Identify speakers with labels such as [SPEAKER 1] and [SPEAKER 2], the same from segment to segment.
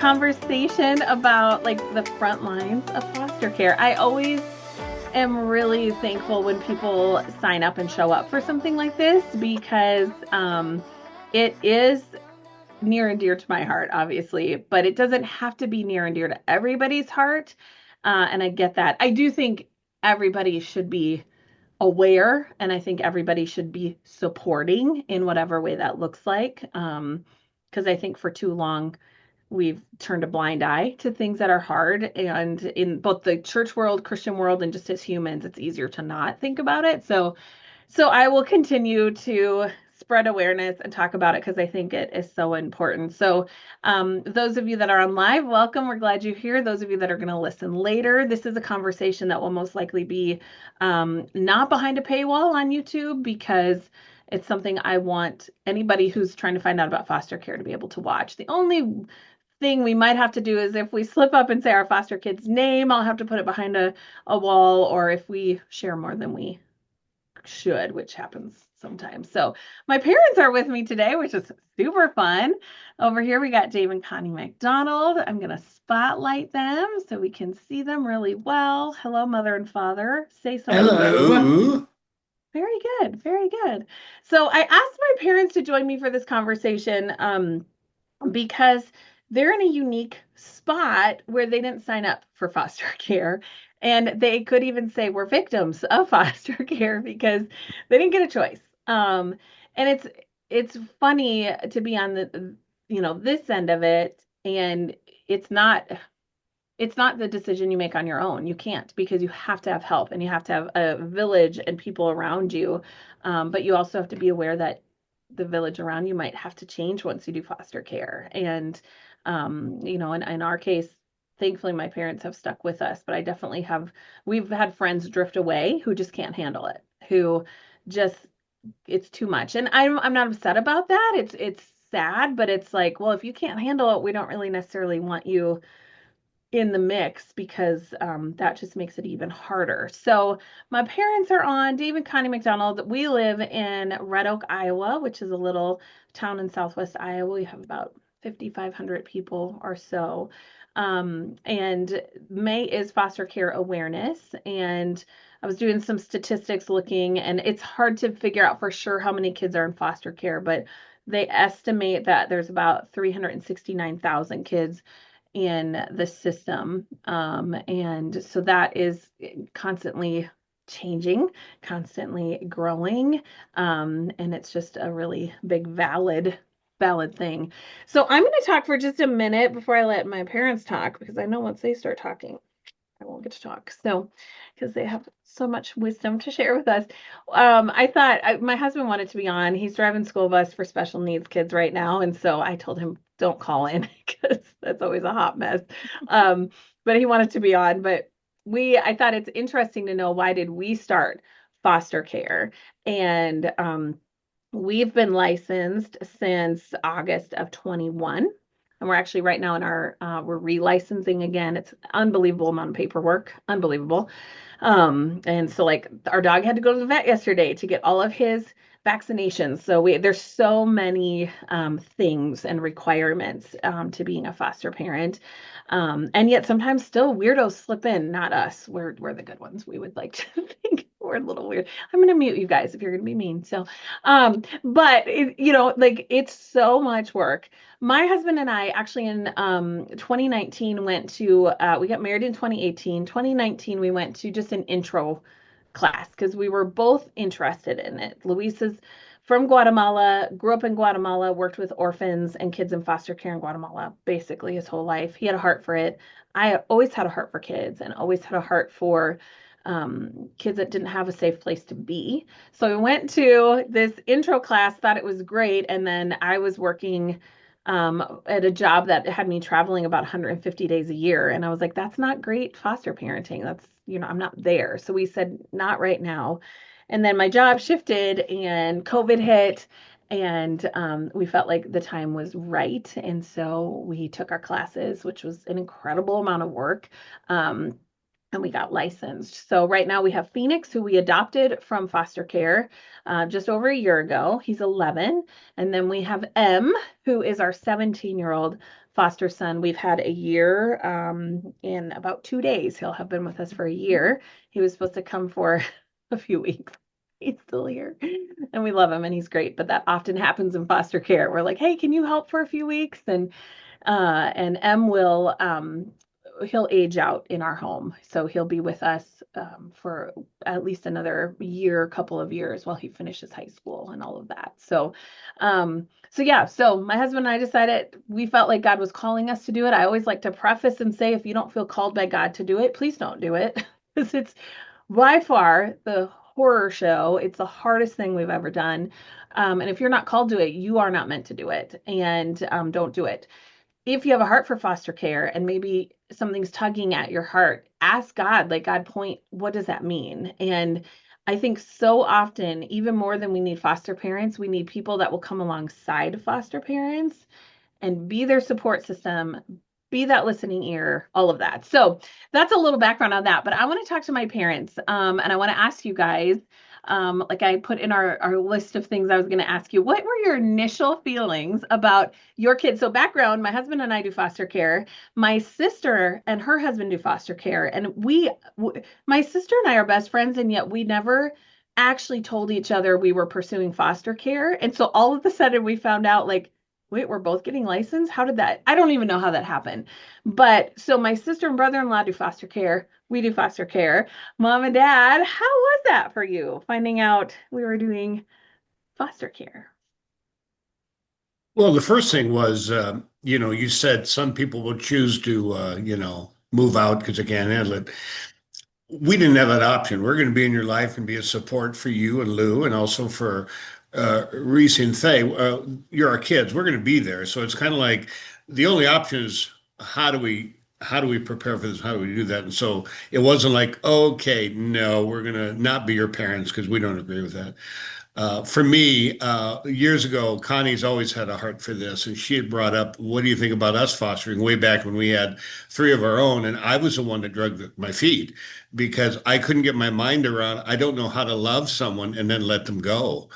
[SPEAKER 1] conversation about like the front lines of foster care. I always am really thankful when people sign up and show up for something like this because it is near and dear to my heart, obviously, but it doesn't have to be near and dear to everybody's heart. And I get that. I do think everybody should be aware, and I think everybody should be supporting in whatever way that looks like. Because I think for too long, we've turned a blind eye to things that are hard. And in both the church world, Christian world, and just as humans, it's easier to not think about it. So I will continue to spread awareness and talk about it because I think it is so important. So those of you that are on live, welcome. We're glad you're here. Those of you that are going to listen later, this is a conversation that will most likely be not behind a paywall on YouTube because it's something I want anybody who's trying to find out about foster care to be able to watch. The only thing we might have to do is if we slip up and say our foster kid's name, I'll have to put it behind a wall, or if we share more than we should, which happens sometimes. So my parents are with me today, which is super fun. Over here, we got Dave and Connie MacDonald. I'm going to spotlight them so we can see them really well. Hello, mother and father. Say something.
[SPEAKER 2] Hello.
[SPEAKER 1] Very good. Very good. So I asked my parents to join me for this conversation because they're in a unique spot where they didn't sign up for foster care. And they could even say we're victims of foster care because they didn't get a choice. And it's funny to be on the this end of it, and it's not the decision you make on your own. You can't, because you have to have help and you have to have a village and people around you. But you also have to be aware that the village around you might have to change once you do foster care. And, in our case, thankfully my parents have stuck with us, but we've had friends drift away who just can't handle it, who just, it's too much. And I'm not upset about that. It's sad, but it's like, well, if you can't handle it, we don't really necessarily want you in the mix because that just makes it even harder. So my parents are on Dave and Connie MacDonald. We live in Red Oak, Iowa, which is a little town in southwest Iowa. We have about 5,500 people or so. And May is foster care awareness. And I was doing some statistics looking, and it's hard to figure out for sure how many kids are in foster care, but they estimate that there's about 369,000 kids in the system. And so that is constantly changing, constantly growing. And it's just a really big, valid thing. So I'm going to talk for just a minute before I let my parents talk, because I know once they start talking, I won't get to talk. So, because they have so much wisdom to share with us. I thought my husband wanted to be on. He's driving school bus for special needs kids right now. And so I told him, don't call in because that's always a hot mess. Um, but he wanted to be on. But I thought it's interesting to know, why did we start foster care? And we've been licensed since August of 21. And we're actually right now in we're relicensing again. It's unbelievable amount of paperwork, unbelievable. And so like our dog had to go to the vet yesterday to get all of his vaccinations. So there's so many things and requirements to being a foster parent. And yet sometimes still weirdos slip in, not us. We're the good ones. We would like to think we're a little weird. I'm going to mute you guys if you're going to be mean. So, but like it's so much work. My husband and I actually in 2019 went to, we got married in 2018. 2019, we went to just an intro class because we were both interested in it. Luis is from Guatemala, grew up in Guatemala, worked with orphans and kids in foster care in Guatemala basically his whole life. He had a heart for it. I always had a heart for kids and always had a heart for kids that didn't have a safe place to be. So we went to this intro class, thought it was great. And then I was working at a job that had me traveling about 150 days a year. And I was like, that's not great foster parenting. That's, I'm not there. So we said, not right now. And then my job shifted and COVID hit. And we felt like the time was right. And so we took our classes, which was an incredible amount of work. And we got licensed. So right now we have Phoenix, who we adopted from foster care just over a year ago. He's 11. And then we have M, who is our 17-year-old foster son. We've had a year. In about 2 days, he'll have been with us for a year. He was supposed to come for a few weeks. He's still here, and we love him, and he's great. But that often happens in foster care. We're like, hey, can you help for a few weeks? And M will he'll age out in our home, so he'll be with us for at least another year, couple of years while he finishes high school and all of that. So yeah, so my husband and I decided we felt like God was calling us to do it. I always like to preface and say, if you don't feel called by God to do it, please don't do it, because it's by far the horror show. It's the hardest thing we've ever done. And if you're not called to it, you are not meant to do it. And don't do it. If you have a heart for foster care and maybe something's tugging at your heart, ask God, like, God, point, what does that mean? And I think so often, even more than we need foster parents, we need people that will come alongside foster parents and be their support system, be that listening ear, all of that. So that's a little background on that. But I want to talk to my parents, and I want to ask you guys, like I put in our list of things I was going to ask you, what were your initial feelings about your kids? So background, my husband and I do foster care. My sister and her husband do foster care. And my sister and I are best friends, and yet we never actually told each other we were pursuing foster care. And so all of a sudden we found out, like, wait, we're both getting licensed? How did that? I don't even know how that happened. But so my sister and brother-in-law do foster care. We do foster care. Mom and Dad, how was that for you, finding out we were doing foster care?
[SPEAKER 2] Well, the first thing was, you said some people will choose to, move out because they can't handle it. We didn't have that option. We're going to be in your life and be a support for you and Lou, and also for Reese and Thay. You're our kids. We're going to be there. So it's kind of like the only option is how do we prepare for this? How do we do that? And so it wasn't like, okay, no, we're going to not be your parents because we don't agree with that. For me, years ago, Connie's always had a heart for this, and she had brought up, "What do you think about us fostering?" Way back when we had three of our own, and I was the one that dragged my feet because I couldn't get my mind around. I don't know how to love someone and then let them go,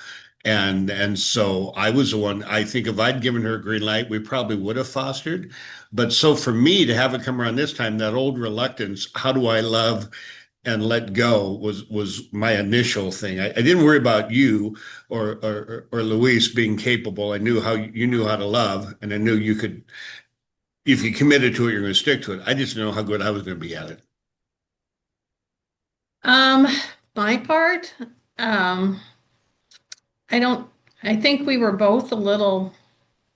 [SPEAKER 2] and so I was the one. I think if I'd given her a green light, we probably would have fostered. But so for me to have it come around this time, that old reluctance, how do I love and let go was my initial thing. I didn't worry about you or Luis being capable. I knew how you knew how to love, and I knew you could, if you committed to it, you're going to stick to it. I just didn't know how good I was going to be at it.
[SPEAKER 3] Um, my part, um, I don't, I think we were both a little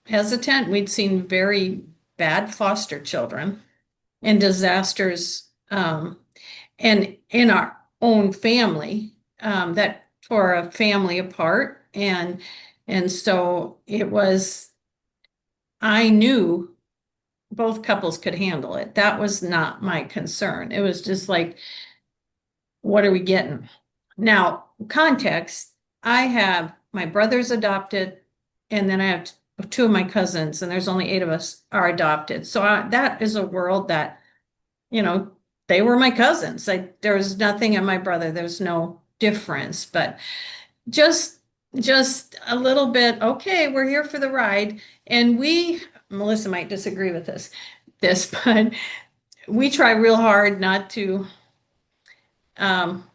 [SPEAKER 3] hesitant. We'd seen very bad foster children and disasters, and in our own family, that tore a family apart. And so it was, I knew both couples could handle it. That was not my concern. It was just like, what are we getting? Now, context, I have my brother's adopted, and then I have two of my cousins, and there's only 8 of us are adopted. So that is a world that, you know, they were my cousins. There was nothing in my brother. There's no difference, but just just a little bit, okay, we're here for the ride. And Melissa might disagree with this, but we try real hard not to um,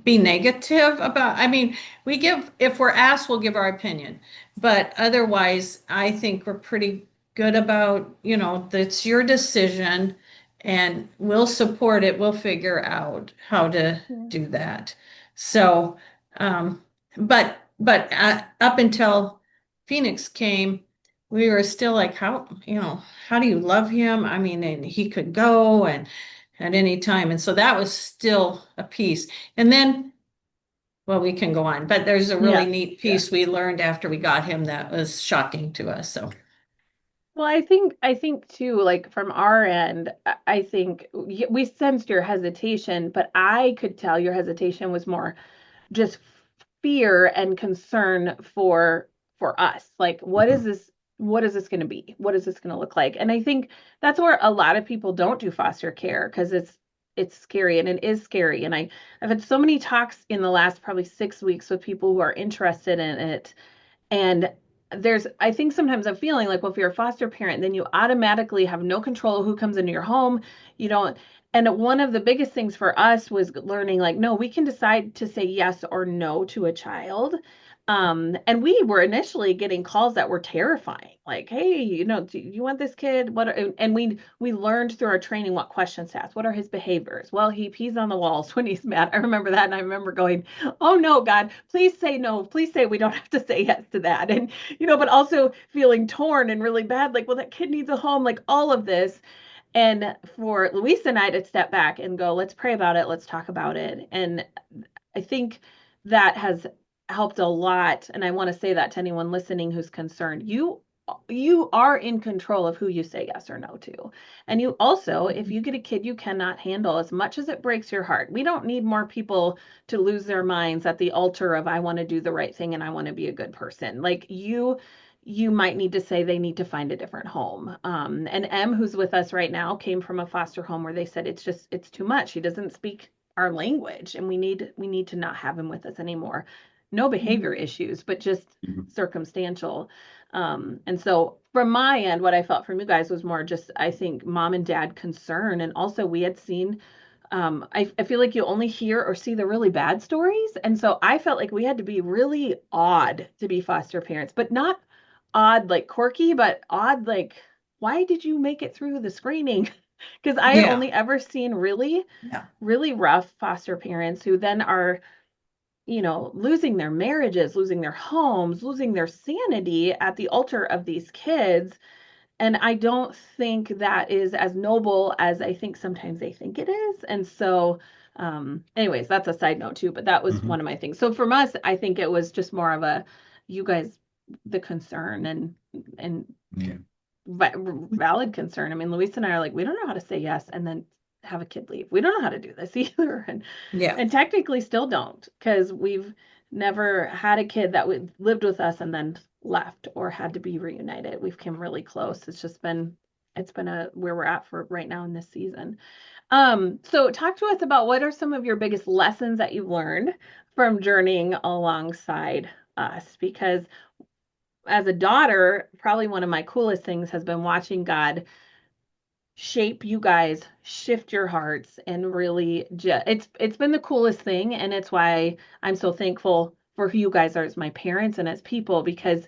[SPEAKER 3] be negative about, I mean, if we're asked, we'll give our opinion. But otherwise, I think we're pretty good about, that's your decision and we'll support it. We'll figure out how to
[SPEAKER 1] Yeah.
[SPEAKER 3] do that. So, um, but up until Phoenix came, we were still like, how do you love him? I mean, and he could go and at any time. And so that was still a piece. And then, well, we can go on, but there's a really
[SPEAKER 1] Yeah.
[SPEAKER 3] neat piece we learned after we got him that was shocking to us. So,
[SPEAKER 1] Well, I think too, like from our end, I think we sensed your hesitation, but I could tell your hesitation was more just fear and concern for us. Like, what is this going to be? What is this going to look like? And I think that's where a lot of people don't do foster care, because it's scary, and it is scary. And I've had so many talks in the last probably 6 weeks with people who are interested in it, and I think sometimes I'm feeling like, well, if you're a foster parent, then you automatically have no control of who comes into your home. You don't, and one of the biggest things for us was learning like, no, we can decide to say yes or no to a child. And we were initially getting calls that were terrifying, like, hey, do you want this kid? And we learned through our training what questions to ask. What are his behaviors? Well, he pees on the walls when he's mad. I remember that, and I remember going, oh no, God, please say no. Please say we don't have to say yes to that. And but also feeling torn and really bad, like, well, that kid needs a home, like all of this. And for Luis and I to step back and go, let's pray about it, let's talk about it. And I think that has helped a lot. And I want to say that to anyone listening who's concerned. You are in control of who you say yes or no to. And you also, if you get a kid you cannot handle, as much as it breaks your heart, we don't need more people to lose their minds at the altar of, I want to do the right thing and I want to be a good person. Like you might need to say they need to find a different home. And M, who's with us right now, came from a foster home where they said it's too much. He doesn't speak our language, and we need to not have him with us anymore. No behavior issues, but just circumstantial. And so from my end, what I felt from you guys was more just, I think, mom and dad concern. And also we had seen, I feel like you only hear or see the really bad stories. And so I felt like we had to be really odd to be foster parents, but not odd like quirky, but odd like, why did you make it through the screening? Because I had
[SPEAKER 3] Yeah.
[SPEAKER 1] only ever seen really,
[SPEAKER 3] Yeah.
[SPEAKER 1] really rough foster parents who then are, losing their marriages, losing their homes, losing their sanity at the altar of these kids. And I don't think that is as noble as I think sometimes they think it is. And so, anyways, that's a side note too, but that was one of my things. So from us, I think it was just more of a, you guys, the concern and
[SPEAKER 2] Yeah.
[SPEAKER 1] valid concern. I mean, Luis and I are like, we don't know how to say yes and then have a kid leave. We don't know how to do this either.
[SPEAKER 3] Yeah.
[SPEAKER 1] And technically still don't, because we've never had a kid that lived with us and then left or had to be reunited. We've come really close. It's been where we're at for right now in this season. So talk to us about what are some of your biggest lessons that you've learned from journeying alongside us, because as a daughter, probably one of my coolest things has been watching God shape you guys, shift your hearts, and really it's been the coolest thing. And it's why I'm so thankful for who you guys are as my parents and as people, because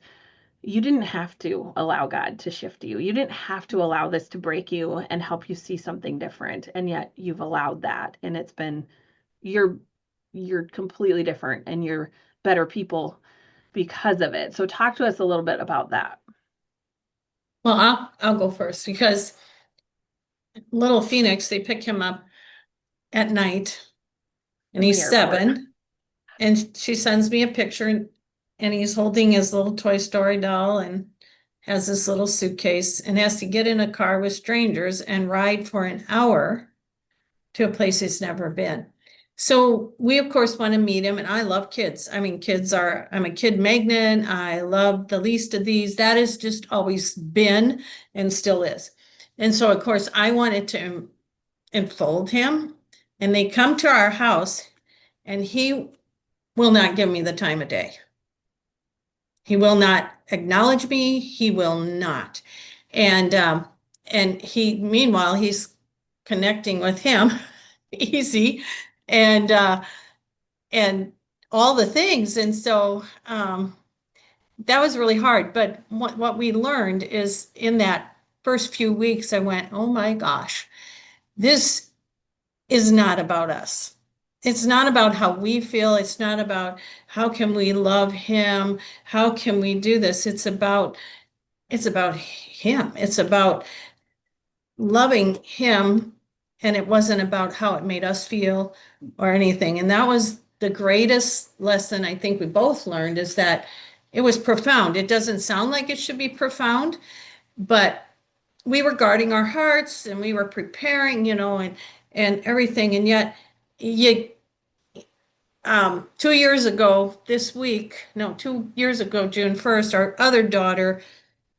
[SPEAKER 1] you didn't have to allow God to shift you. You didn't have to allow this to break you and help you see something different. And yet you've allowed that. And it's been, you're completely different and you're better people because of it. So talk to us a little bit about that.
[SPEAKER 3] Well, I'll go first because little Phoenix, they pick him up at night and
[SPEAKER 1] In the
[SPEAKER 3] he's
[SPEAKER 1] airport.
[SPEAKER 3] 7. And she sends me a picture and he's holding his little Toy Story doll and has this little suitcase and has to get in a car with strangers and ride for an hour to a place he's never been. So we, of course, want to meet him. And I love kids. I mean, I'm a kid magnet. I love the least of these. That has just always been and still is. And so, of course, I wanted to enfold him. And they come to our house and he will not give me the time of day. He will not acknowledge me. He will not. And meanwhile, he's connecting with him easy and all the things. And so that was really hard. But what we learned is in that first few weeks, I went, oh my gosh, this is not about us. It's not about how we feel. It's not about how can we love him? How can we do this? It's about him. It's about loving him. And it wasn't about how it made us feel or anything. And that was the greatest lesson I think we both learned, is that it was profound. It doesn't sound like it should be profound, but we were guarding our hearts and we were preparing, and everything. And yet 2 years ago, 2 years ago, June 1st, our other daughter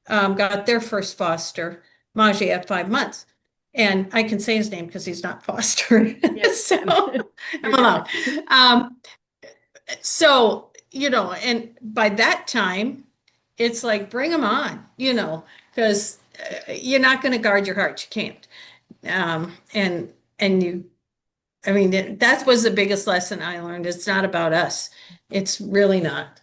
[SPEAKER 3] got their first foster, Maji, at 5 months. And I can say his name because he's not foster.
[SPEAKER 1] Yes,
[SPEAKER 3] So, and by that time, it's like, bring them on, because you're not going to guard your heart. You can't. And I mean, that was the biggest lesson I learned. It's not about us. It's really not.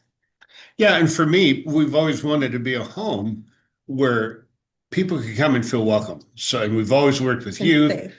[SPEAKER 2] Yeah, and for me, we've always wanted to be a home where people could come and feel welcome. So, and we've always worked with
[SPEAKER 3] And
[SPEAKER 2] youth,
[SPEAKER 3] safe.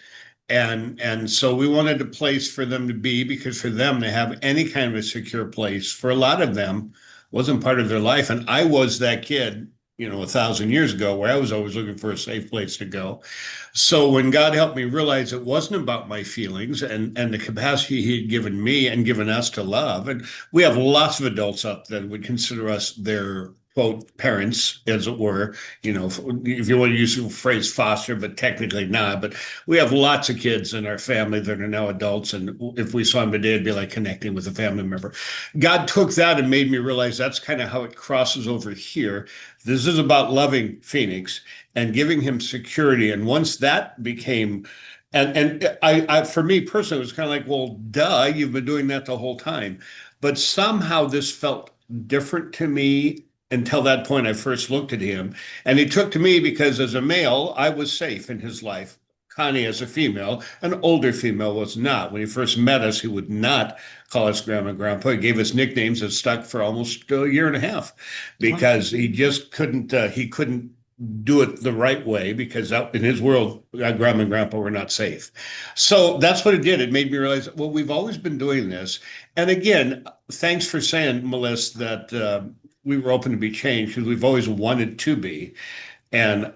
[SPEAKER 2] and so we wanted a place for them to be, because for them to have any kind of a secure place, for a lot of them, wasn't part of their life. And I was that kid, 1,000 years ago, where I was always looking for a safe place to go. So when God helped me realize it wasn't about my feelings and the capacity He had given me and given us to love, and we have lots of adults up that would consider us their quote parents, as it were, if you want to use the phrase foster, but technically not. But we have lots of kids in our family that are now adults, and if we saw them today, it'd be like connecting with a family member. God took that and made me realize that's kind of how it crosses over here. This is about loving Phoenix and giving him security. And once that became, and I for me personally, it was kind of like, well, duh, you've been doing that the whole time. But somehow this felt different to me until that point I first looked at him. And he took to me because as a male, I was safe in his life. Connie, as a female, an older female, was not. When he first met us, he would not call us grandma and grandpa. He gave us nicknames that stuck for almost a year and a half because he just couldn't do it the right way, because in his world, grandma and grandpa were not safe. So that's what it did. It made me realize, well, we've always been doing this. And again, thanks for saying, Melissa, that we were open to be changed, because we've always wanted to be. And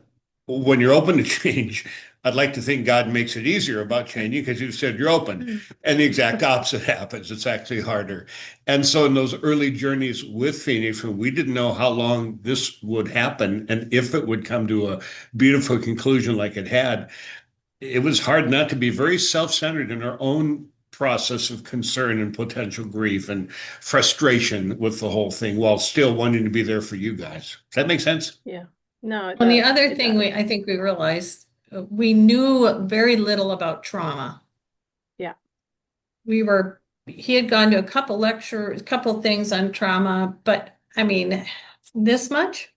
[SPEAKER 2] when you're open to change, I'd like to think God makes it easier about changing, because you said you're open, and the exact opposite happens. It's actually harder. And so in those early journeys with Phoenix, when we didn't know how long this would happen and if it would come to a beautiful conclusion like it had, it was hard not to be very self-centered in our own process of concern and potential grief and frustration with the whole thing, while still wanting to be there for you guys. Does that make sense?
[SPEAKER 1] Yeah. No, it
[SPEAKER 3] And the
[SPEAKER 1] does.
[SPEAKER 3] other
[SPEAKER 1] It
[SPEAKER 3] thing
[SPEAKER 1] does.
[SPEAKER 3] I think we realized, we knew very little about trauma.
[SPEAKER 1] Yeah.
[SPEAKER 3] He had gone to a couple lectures, a couple things on trauma, but I mean, this much.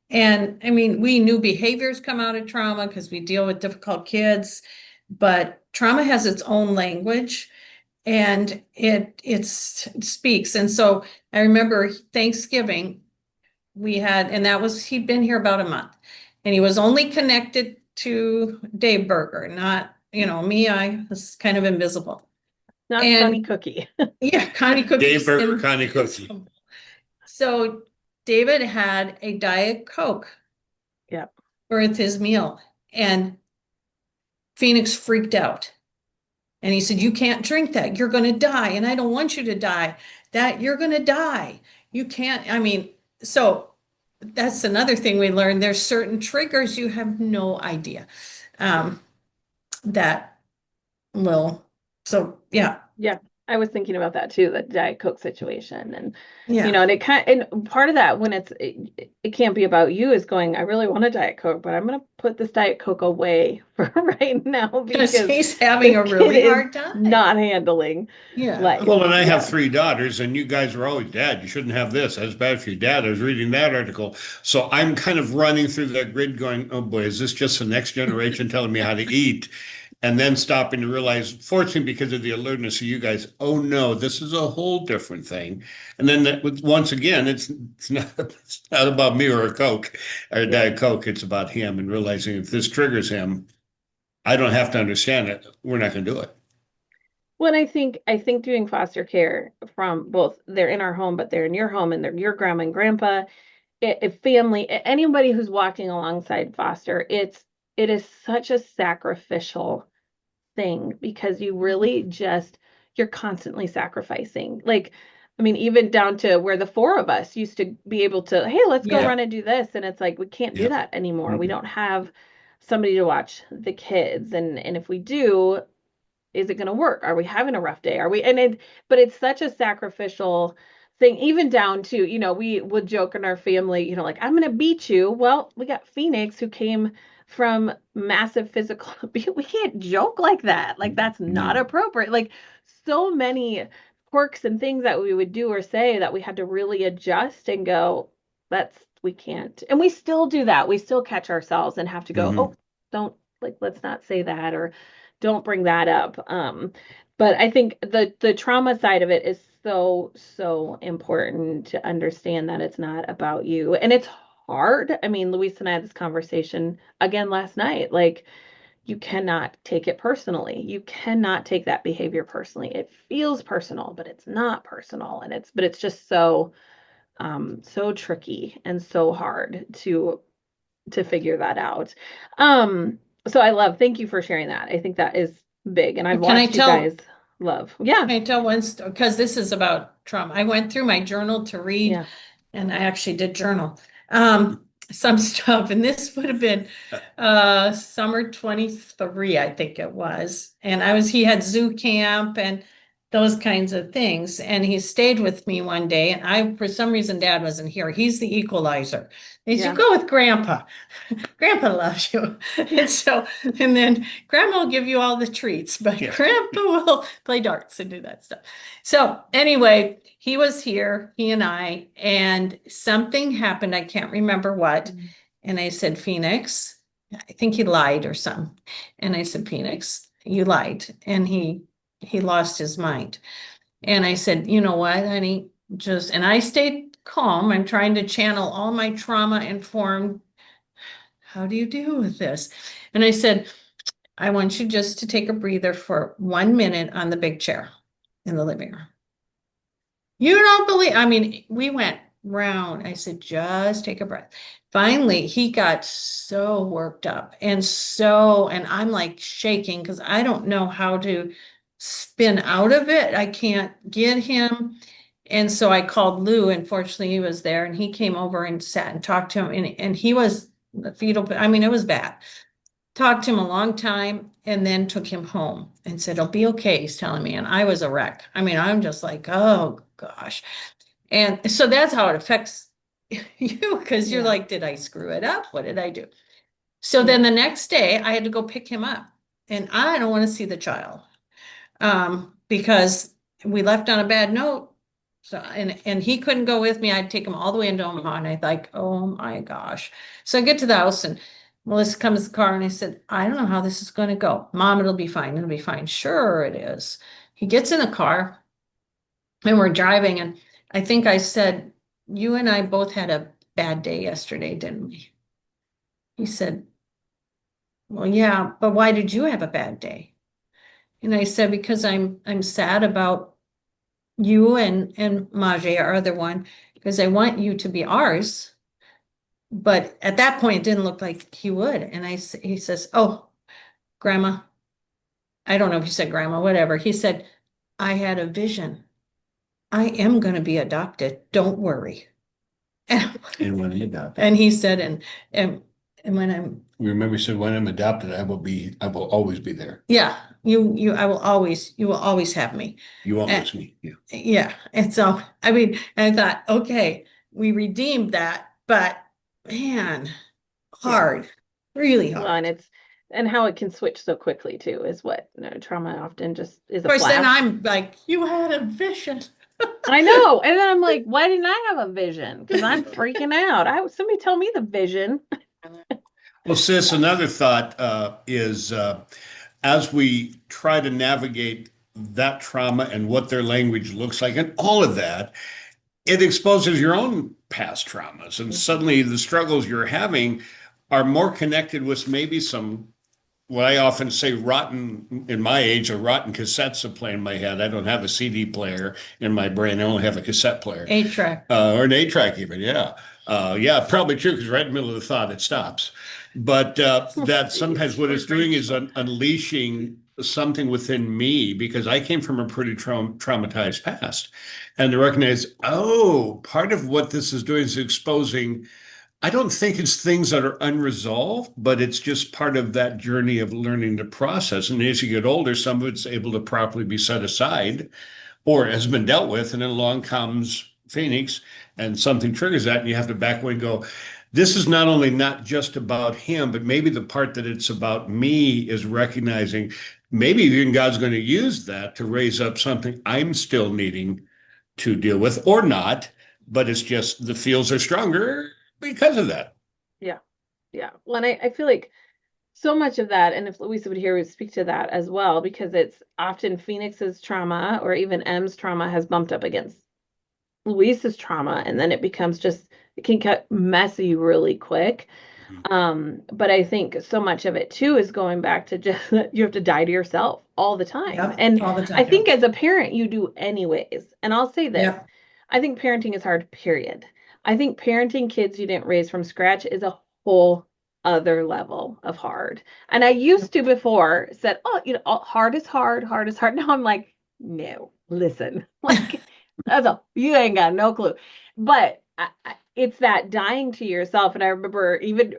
[SPEAKER 3] And I mean, we knew behaviors come out of trauma because we deal with difficult kids, but trauma has its own language and it speaks. And so I remember Thanksgiving, he'd been here about a month, and he was only connected to Dave Berger, not, me, I was kind of invisible.
[SPEAKER 1] Not Connie
[SPEAKER 3] And
[SPEAKER 1] Cookie.
[SPEAKER 3] yeah, Connie Cookie.
[SPEAKER 2] Dave Berger, Connie Cookie.
[SPEAKER 3] So David had a Diet Coke.
[SPEAKER 1] Yep.
[SPEAKER 3] With his meal, and Phoenix freaked out. And he said, "You can't drink that. You're going to die. And I don't want you to die. That you're going to die. You can't." I mean, so that's another thing we learned. There's certain triggers you have no idea that will. So yeah.
[SPEAKER 1] Yeah. I was thinking about that too, the Diet Coke situation. And,
[SPEAKER 3] Yeah.
[SPEAKER 1] and part of that, when it can't be about you, is going, I really want a Diet Coke, but I'm going to put this Diet Coke away for right now
[SPEAKER 3] Because
[SPEAKER 1] because
[SPEAKER 3] he's having a
[SPEAKER 1] the kid
[SPEAKER 3] really
[SPEAKER 1] is
[SPEAKER 3] hard time.
[SPEAKER 1] not handling
[SPEAKER 3] Yeah.
[SPEAKER 1] life.
[SPEAKER 2] Well, and I have
[SPEAKER 1] Yeah.
[SPEAKER 2] 3 daughters, and you guys were always, Dad, you shouldn't have this. That's bad for your dad. I was reading that article. So I'm kind of running through that grid going, oh boy, is this just the next generation telling me how to eat? And then stopping to realize, fortunately, because of the alertness of you guys, oh no, this is a whole different thing. And then once again, it's not about me or a Coke or a Diet Coke. It's about him, and realizing if this triggers him, I don't have to understand it. We're not going to do it.
[SPEAKER 1] Well, and I think doing foster care, from both they're in our home, but they're in your home, and they're your grandma and grandpa, family, anybody who's walking alongside foster, it is such a sacrificial thing, because you really you're constantly sacrificing. Like, I mean, even down to where the 4 of us used to be able to, hey, let's go run and do this. And it's like, we can't do that anymore. We don't have somebody to watch the kids. And if we do, is it going to work? Are we having a rough day? But it's such a sacrificial thing, even down to, we would joke in our family, like, I'm going to beat you. Well, we got Phoenix, who came from massive physical abuse. We can't joke like that. Like, that's not appropriate. Like, so many quirks and things that we would do or say that we had to really adjust and go, that's we can't. And we still do that. We still catch ourselves and have to go, oh, don't, like, let's not say that, or don't bring that up. But I think the trauma side of it is so important to understand that it's not about you. And it's hard. I mean, Luis and I had this conversation again last night. Like, you cannot take it personally. You cannot take that behavior personally. It feels personal, but it's not personal. And it's just so tricky and so hard to figure that out. So thank you for sharing that. I think that is big. And I've
[SPEAKER 3] Can I
[SPEAKER 1] watched you
[SPEAKER 3] tell-
[SPEAKER 1] guys love. Yeah.
[SPEAKER 3] Can I tell one story? Because this is about trauma. I went through my journal to read,
[SPEAKER 1] Yeah.
[SPEAKER 3] and I actually did journal some stuff. And this would have been summer 23, I think it was. And he had zoo camp and those kinds of things. And he stayed with me one day. And for some reason, Dad wasn't here. He's the equalizer. He said,
[SPEAKER 1] Yeah.
[SPEAKER 3] "You go with Grandpa. Grandpa loves you." And then Grandma will give you all the treats, but
[SPEAKER 2] Yeah.
[SPEAKER 3] Grandpa will play darts and do that stuff. So anyway, he was here, he and something happened. I can't remember what. And I said, "Phoenix," I think he lied or something. And I said, "Phoenix, you lied." And he lost his mind. And I said, "You know what, honey, and I stayed calm. I'm trying to channel all my trauma informed. How do you deal with this?" And I said, "I want you just to take a breather for 1 minute on the big chair in the living room." You don't believe, I mean, we went round. I said, "Just take a breath." Finally, he got so worked up and I'm like shaking because I don't know how to spin out of it. I can't get him. And so I called Lou, and fortunately he was there, and he came over and sat and talked to him, and he was the fetal, I mean, it was bad. Talked to him a long time and then took him home and said, "It'll be okay," he's telling me. And I was a wreck. I mean, I'm just like, oh gosh. And so that's how it affects you, because you're
[SPEAKER 1] Yeah.
[SPEAKER 3] like, did I screw it up? What did I do? So then the next day I had to go pick him up, and I don't want to see the child because we left on a bad note. So, and he couldn't go with me. I'd take him all the way into Omaha, and I like, oh my gosh. So I get to the house, and Melissa comes to the car, and I said, "I don't know how this is going to go." "Mom, it'll be fine. It'll be fine." "Sure it is." He gets in the car, and we're driving, and I think I said, "You and I both had a bad day yesterday, didn't we?" He said, "Well, yeah, but why did you have a bad day?" And I said, "Because I'm sad about you and Majay, our other one, because I want you to be ours." But at that point, it didn't look like he would. And he says, "Oh, Grandma," I don't know if he said grandma, whatever. He said, "I had a vision. I am going to be adopted. Don't worry." And
[SPEAKER 2] when I'm adopted.
[SPEAKER 3] and he said, and when I'm,
[SPEAKER 2] Remember, he said, when I'm adopted, I will always be there.
[SPEAKER 3] yeah, you will always have me.
[SPEAKER 2] You won't
[SPEAKER 3] And-
[SPEAKER 2] miss me. Yeah.
[SPEAKER 3] Yeah. And so, I mean, I thought, okay, we redeemed that, but man, hard, really hard.
[SPEAKER 1] Well, and how it can switch so quickly too is what trauma often just is
[SPEAKER 3] Of
[SPEAKER 1] a
[SPEAKER 3] course, then
[SPEAKER 1] flash.
[SPEAKER 3] I'm like, "You had a vision."
[SPEAKER 1] I know. And then I'm like, why didn't I have a vision? Because I'm freaking out. Somebody tell me the vision.
[SPEAKER 2] Well, sis, another thought is as we try to navigate that trauma and what their language looks like and all of that, it exposes your own past traumas. And suddenly the struggles you're having are more connected with maybe some, what I often say, rotten, in my age, a rotten cassettes that play in my head. I don't have a CD player in my brain. I only have a cassette player.
[SPEAKER 3] 8-track.
[SPEAKER 2] Or an 8-track even, yeah. Yeah, probably true, because right in the middle of the thought, it stops. But that sometimes what it's doing is unleashing something within me, because I came from a pretty traumatized past. And to recognize, oh, part of what this is doing is exposing, I don't think it's things that are unresolved, but it's just part of that journey of learning to process. And as you get older, some of it's able to properly be set aside or has been dealt with. And then along comes Phoenix and something triggers that. And you have to back away and go, this is not only not just about him, but maybe the part that it's about me is recognizing maybe even God's going to use that to raise up something I'm still needing to deal with, or not, but it's just the feels are stronger because of that.
[SPEAKER 1] Yeah. Yeah. Well, and I feel like so much of that, and if Louisa would hear, would speak to that as well, because it's often Phoenix's trauma or even M's trauma has bumped up against Luisa's trauma, and then it becomes just, it can get messy really quick. But I think so much of it too is going back to just that you have to die to yourself all the time.
[SPEAKER 3] Yep,
[SPEAKER 1] And
[SPEAKER 3] all the time.
[SPEAKER 1] I think as a parent, you do anyways. And I'll say this,
[SPEAKER 3] Yep.
[SPEAKER 1] I think parenting is hard, period. I think parenting kids you didn't raise from scratch is a whole other level of hard. And I used to before said, oh, hard is hard, hard is hard. Now I'm like, no, listen, like you ain't got no clue. But it's that dying to yourself. And I remember even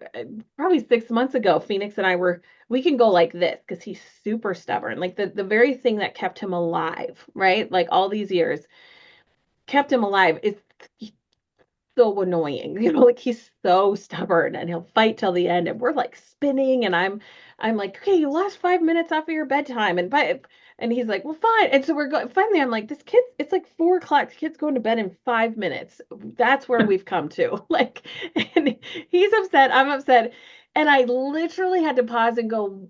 [SPEAKER 1] probably 6 months ago, Phoenix and we can go like this because he's super stubborn. Like the very thing that kept him alive, right? Like all these years kept him alive is so annoying. Like he's so stubborn and he'll fight till the end. And we're like spinning and I'm like, okay, you lost 5 minutes off of your bedtime. And he's like, well, fine. And so we're going, finally, I'm like, this kid, it's like 4 o'clock. The kid's going to bed in 5 minutes. That's where we've come to. Like, and he's upset. I'm upset. And I literally had to pause and go,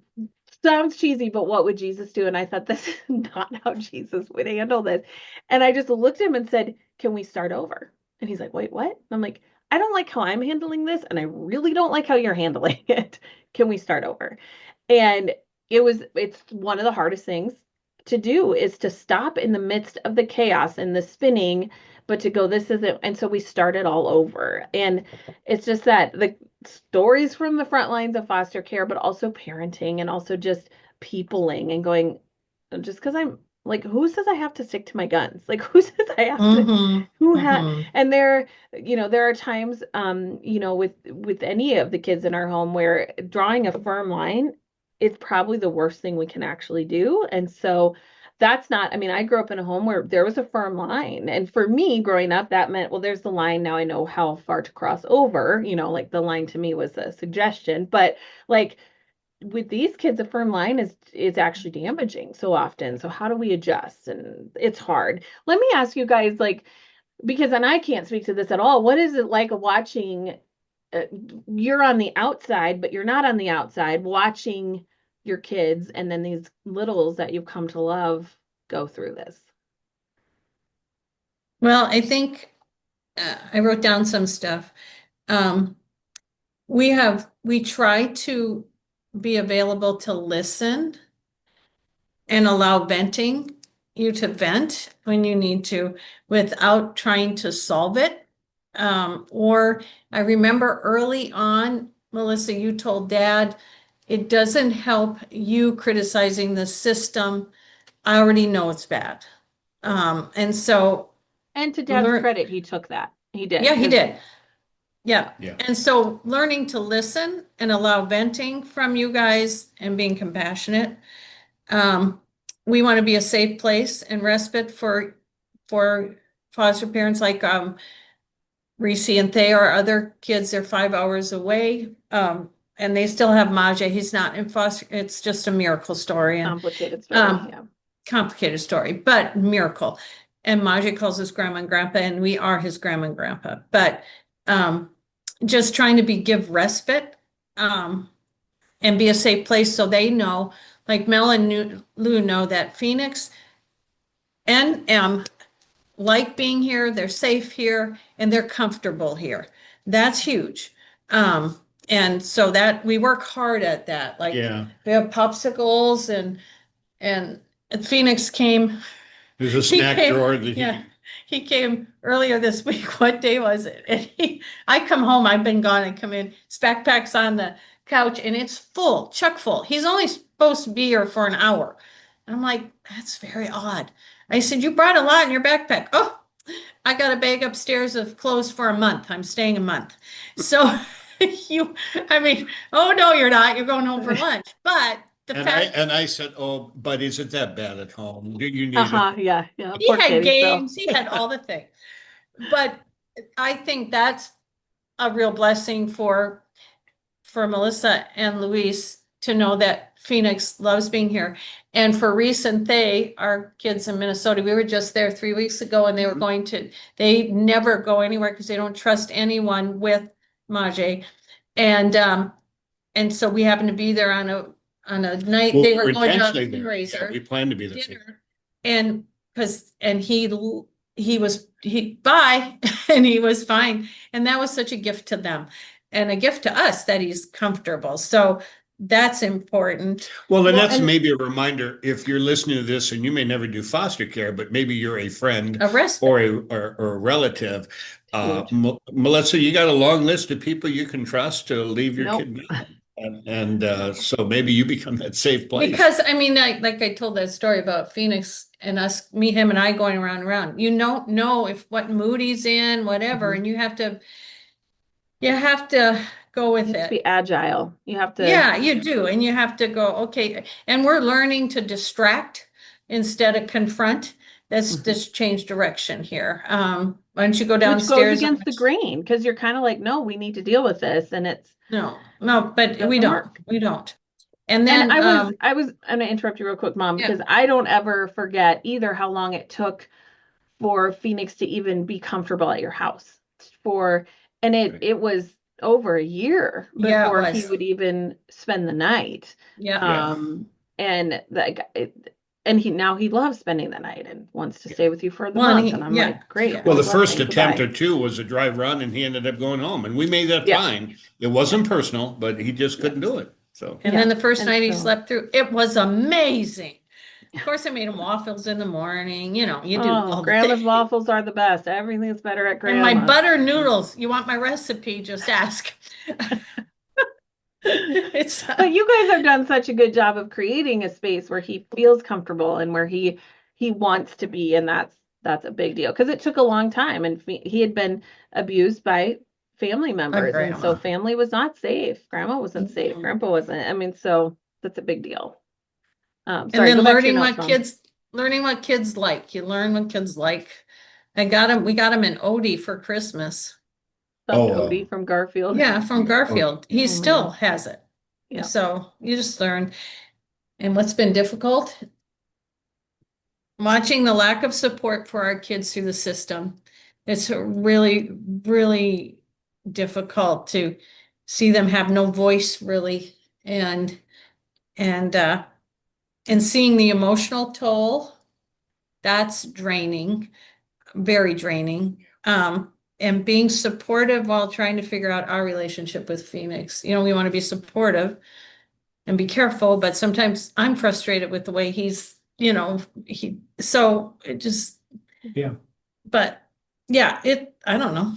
[SPEAKER 1] sounds cheesy, but what would Jesus do? And I thought, this is not how Jesus would handle this. And I just looked at him and said, can we start over? And he's like, wait, what? And I'm like, I don't like how I'm handling this. And I really don't like how you're handling it. Can we start over? And it's one of the hardest things to do is to stop in the midst of the chaos and the spinning, but to go, this isn't. And so we started all over. And it's just that the stories from the front lines of foster care, but also parenting and also just peopling and going, just because I'm like, who says I have to stick to my guns? Like, who says I have to, and there are times, with any of the kids in our home where drawing a firm line is probably the worst thing we can actually do. And so that's not, I mean, I grew up in a home where there was a firm line. And for me growing up, that meant, well, there's the line. Now I know how far to cross over, like the line to me was a suggestion, but like, with these kids, a firm line is actually damaging so often. So how do we adjust? And it's hard. Let me ask you guys, like, because, and I can't speak to this at all. What is it like watching, you're on the outside, but you're not on the outside, watching your kids and then these littles that you've come to love go through this?
[SPEAKER 3] Well, I think I wrote down some stuff. We try to be available to listen and allow you to vent when you need to without trying to solve it. Or I remember early on, Melissa, you told Dad, it doesn't help you criticizing the system. I already know it's bad. And
[SPEAKER 1] to Dad's credit, he took that. He did.
[SPEAKER 3] Yeah, he did. Yeah.
[SPEAKER 2] Yeah.
[SPEAKER 3] And so learning to listen and allow venting from you guys and being compassionate. We want to be a safe place and respite for foster parents like Reese and Thea or other kids. They're 5 hours away. And they still have Maja. He's not in foster. It's just a miracle story. And
[SPEAKER 1] complicated story. Yeah.
[SPEAKER 3] Complicated story, but miracle. And Maja calls us grandma and grandpa, and we are his grandma and grandpa. But just trying to give respite and be a safe place so they know, like Mel and Lou know that Phoenix and M like being here, they're safe here, and they're comfortable here. That's huge. And so that we work hard at that. Like we have popsicles and Phoenix came.
[SPEAKER 2] There's a snack drawer that
[SPEAKER 3] he came earlier this week. What day was it? And I come home, I've been gone, and come in, his backpack's on the couch and it's full, chock full. He's only supposed to be here for an hour. I'm like, that's very odd. I said, you brought a lot in your backpack. Oh, I got a bag upstairs of clothes for a month. I'm staying a month. So oh no, you're not. You're going home for lunch. But
[SPEAKER 2] I said, oh, but isn't that bad at home? Do you need
[SPEAKER 1] it? Yeah.
[SPEAKER 3] He had games. He had all the things. But I think that's a real blessing for Melissa and Luis to know that Phoenix loves being here. And for Reese and Thay, our kids in Minnesota, we were just there 3 weeks ago, and they were they never go anywhere because they don't trust anyone with Maj. And so we happened to be there on a night
[SPEAKER 2] Well,
[SPEAKER 3] they
[SPEAKER 2] we
[SPEAKER 3] were
[SPEAKER 2] were
[SPEAKER 3] going to a
[SPEAKER 2] intentionally there. Yeah,
[SPEAKER 3] fundraiser
[SPEAKER 2] we planned to be there.
[SPEAKER 3] dinner. And he bye and he was fine. And that was such a gift to them and a gift to us that he's comfortable. So that's important.
[SPEAKER 2] Well, and
[SPEAKER 1] Well,
[SPEAKER 2] that's
[SPEAKER 1] and
[SPEAKER 2] maybe a reminder if you're listening to this and you may never do foster care, but maybe you're a friend
[SPEAKER 3] A respite.
[SPEAKER 2] or a relative.
[SPEAKER 1] huge.
[SPEAKER 2] Melissa, you got a long list of people you can trust to leave your
[SPEAKER 1] Nope.
[SPEAKER 2] kid behind. And so maybe you become that safe place.
[SPEAKER 3] Because I mean, like I told that story about Phoenix and us, me, him, and I going around and around. You don't know if what mood he's in, whatever,
[SPEAKER 1] Mhm.
[SPEAKER 3] and you have to go with
[SPEAKER 1] You have to
[SPEAKER 3] it.
[SPEAKER 1] be agile. You have to.
[SPEAKER 3] Yeah, you do, and you have to go, okay. And we're learning to distract instead of confront. That's
[SPEAKER 1] Mhm.
[SPEAKER 3] just change direction here. Why don't you go
[SPEAKER 1] Which goes
[SPEAKER 3] downstairs?
[SPEAKER 1] against the grain because you're kind of like, no, we need to deal with this, and it
[SPEAKER 3] No, but we
[SPEAKER 1] doesn't
[SPEAKER 3] don't.
[SPEAKER 1] work.
[SPEAKER 3] We don't. And
[SPEAKER 1] And
[SPEAKER 3] then
[SPEAKER 1] I was I'm gonna interrupt you real quick, Mom,
[SPEAKER 3] yeah.
[SPEAKER 1] because I don't ever forget either how long it took for Phoenix to even be comfortable at your house. And
[SPEAKER 2] Right.
[SPEAKER 1] it was over a year
[SPEAKER 3] Yeah, it
[SPEAKER 1] before he
[SPEAKER 3] was.
[SPEAKER 1] would even spend the night.
[SPEAKER 3] Yeah.
[SPEAKER 2] Yeah.
[SPEAKER 1] And he loves spending the night and wants to stay with you for the
[SPEAKER 3] Well, and
[SPEAKER 1] month. And I'm
[SPEAKER 3] yeah,
[SPEAKER 1] like, great,
[SPEAKER 3] yeah.
[SPEAKER 2] Well, the
[SPEAKER 1] good luck,
[SPEAKER 2] first
[SPEAKER 1] honey,
[SPEAKER 2] attempt
[SPEAKER 1] goodbye.
[SPEAKER 2] or two was a drive run, and he ended up going home, and we made that
[SPEAKER 1] Yeah.
[SPEAKER 2] fine. It wasn't personal, but he just couldn't do it. So
[SPEAKER 3] And then the first
[SPEAKER 1] And
[SPEAKER 3] night he
[SPEAKER 1] so-
[SPEAKER 3] slept through, it was amazing. Of course, I made him waffles in the morning. You do all
[SPEAKER 1] Oh,
[SPEAKER 3] the
[SPEAKER 1] grandma's
[SPEAKER 3] things.
[SPEAKER 1] waffles are the best. Everything's better at
[SPEAKER 3] And my
[SPEAKER 1] grandma's.
[SPEAKER 3] butter noodles. You want my recipe? Just ask. It's
[SPEAKER 1] But you guys have done such a good job of creating a space where he feels comfortable and where he wants to be, and that's a big deal because it took a long time, and he had been abused by family members, and so
[SPEAKER 3] grandma.
[SPEAKER 1] family was not safe. Grandma wasn't safe.
[SPEAKER 3] Mhm.
[SPEAKER 1] Grandpa wasn't. I mean, so that's a big deal.
[SPEAKER 3] And
[SPEAKER 1] Sorry,
[SPEAKER 3] then
[SPEAKER 1] go back to your notes, Mom.
[SPEAKER 3] learning what kids like. You learn what kids like. We got him an Odie for Christmas.
[SPEAKER 1] Stuffed
[SPEAKER 2] Oh,
[SPEAKER 1] Odie from Garfield.
[SPEAKER 3] Yeah, from Garfield. He
[SPEAKER 1] Oh,
[SPEAKER 3] still
[SPEAKER 1] man.
[SPEAKER 3] has it.
[SPEAKER 1] Yeah.
[SPEAKER 3] So you just learn. And what's been difficult? Watching the lack of support for our kids through the system. It's really, really difficult to see them have no voice really and seeing the emotional toll, that's draining, very draining. And being supportive while trying to figure out our relationship with Phoenix. We want to be supportive and be careful, but sometimes I'm frustrated with the way so it just,
[SPEAKER 2] yeah.
[SPEAKER 3] but yeah, I don't know.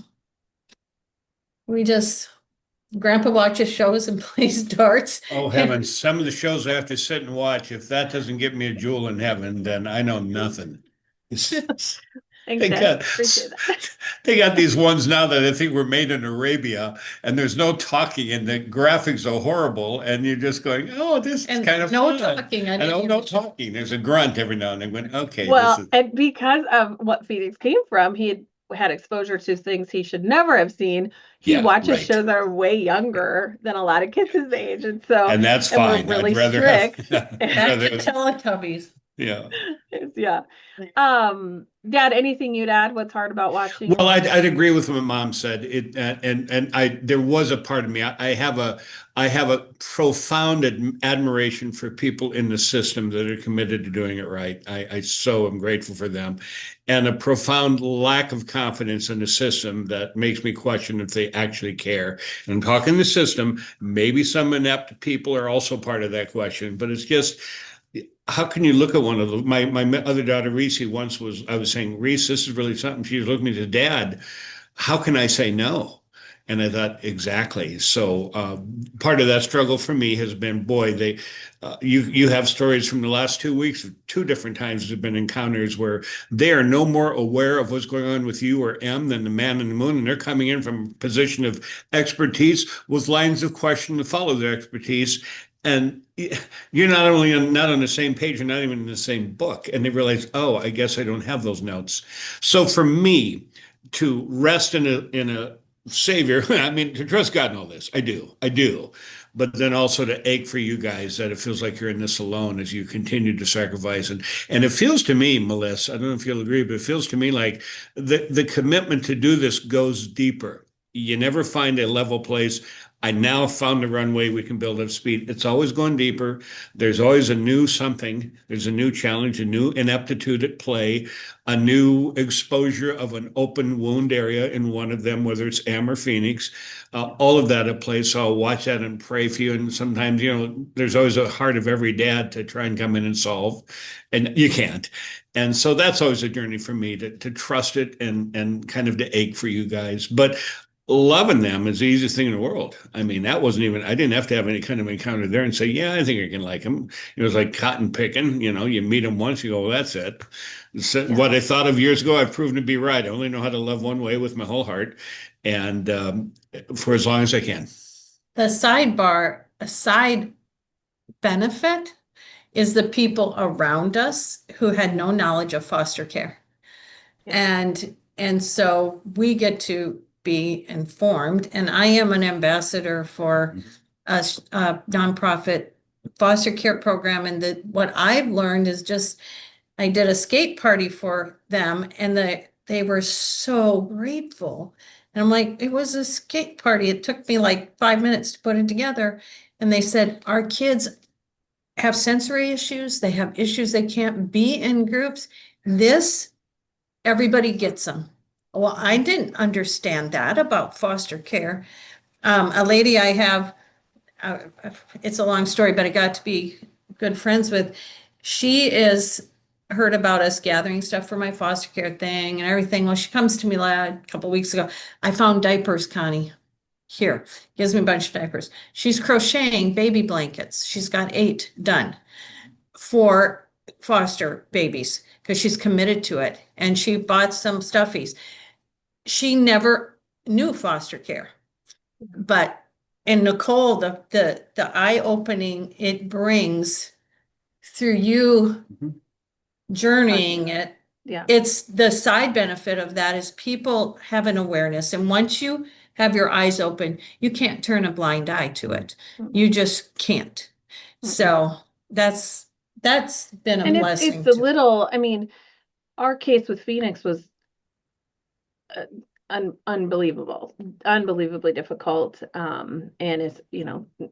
[SPEAKER 3] Grandpa watches shows and plays darts.
[SPEAKER 2] Oh, heavens. Some of the shows I have to sit and watch. If that doesn't give me a jewel in heaven, then I know nothing.
[SPEAKER 1] Thanks,
[SPEAKER 2] They
[SPEAKER 1] Dad.
[SPEAKER 2] got,
[SPEAKER 1] Appreciate that.
[SPEAKER 2] they got these ones now that I think were made in Arabia, and there's no talking, and the graphics are horrible, and you're just going, "Oh, this is
[SPEAKER 3] And
[SPEAKER 2] kind of
[SPEAKER 3] no
[SPEAKER 2] fun."
[SPEAKER 3] talking.
[SPEAKER 2] And no talking. There's a grunt every now and then. Going, okay,
[SPEAKER 1] Well,
[SPEAKER 2] this is
[SPEAKER 1] and because of what Phoenix came from, he had exposure to things he should never have seen. He
[SPEAKER 2] yeah,
[SPEAKER 1] watches
[SPEAKER 2] right.
[SPEAKER 1] shows that are way younger than a lot of kids his age, and
[SPEAKER 2] that's
[SPEAKER 1] and we're
[SPEAKER 2] fine.
[SPEAKER 1] really
[SPEAKER 2] I'd rather
[SPEAKER 1] strict.
[SPEAKER 2] have.
[SPEAKER 3] Back to Teletubbies.
[SPEAKER 2] Yeah.
[SPEAKER 1] Yeah. Dad, anything you'd add? What's hard about watching?
[SPEAKER 2] Well, I'd agree with what Mom said. And there was a part of me. I have a profound admiration for people in the system that are committed to doing it right. I so am grateful for them, and a profound lack of confidence in the system that makes me question if they actually care. And I'm talking the system. Maybe some inept people are also part of that question, but it's just, how can you look at one of them? My other daughter, Reese, I was saying, Reese, this is really something. She was looking at the dad. How can I say no? And I thought, exactly. So part of that struggle for me has been, boy, you have stories from the last 2 weeks, two different times there have been encounters where they are no more aware of what's going on with you or M than the man in the moon, and they're coming in from a position of expertise with lines of question to follow their expertise. And you're not on the same page, you're not even in the same book. And they realize, oh, I guess I don't have those notes. So for me to rest in a savior, I mean, to trust God in all this, I do. But then also to ache for you guys that it feels like you're in this alone as you continue to sacrifice. And it feels to me, Melissa, I don't know if you'll agree, but it feels to me like the commitment to do this goes deeper. you never find a level place. I now found a runway we can build up speed. It's always going deeper. There's always a new something. There's a new challenge, a new ineptitude at play, a new exposure of an open wound area in one of them, whether it's Am or Phoenix. All of that at play. So I'll watch that and pray for you. And sometimes, there's always a heart of every dad to try and come in and solve, and you can't. And so that's always a journey for me to trust it and kind of to ache for you guys. But loving them is the easiest thing in the world. I mean, that wasn't even, I didn't have to have any kind of encounter there and say, yeah, I think I can like them. It was like cotton picking, you meet them once, you go, well, that's it. So
[SPEAKER 1] Yeah.
[SPEAKER 2] what I thought of years ago, I've proven to be right. I only know how to love one way with my whole heart, and for as long as I can.
[SPEAKER 3] The a side benefit is the people around us who had no knowledge of foster care.
[SPEAKER 1] Yeah.
[SPEAKER 3] And so we get to be informed, and I am an ambassador for a nonprofit foster care program. And what I've learned is just, I did a skate party for them, and they were so grateful. And I'm like, it was a skate party. It took me like 5 minutes to put it together. And they said, our kids have sensory issues. They have issues. They can't be in groups. Everybody gets them. Well, I didn't understand that about foster care. A lady I have, it's a long story, but I got to be good friends with. She is heard about us gathering stuff for my foster care thing and everything. Well, she comes to me a couple weeks ago. I found diapers, Connie. Here, gives me a bunch of diapers. She's crocheting baby blankets. She's got 8 done for foster babies because she's committed to it. And she bought some stuffies. She never knew foster care, but and Nicole, the eye opening it brings through you journeying it.
[SPEAKER 1] Yeah.
[SPEAKER 3] It's the side benefit of that is people have an awareness. And once you have your eyes open, you can't turn a blind eye to it. You just can't. So that's been a blessing.
[SPEAKER 1] It's a little, I mean, our case with Phoenix was unbelievably difficult. And it's,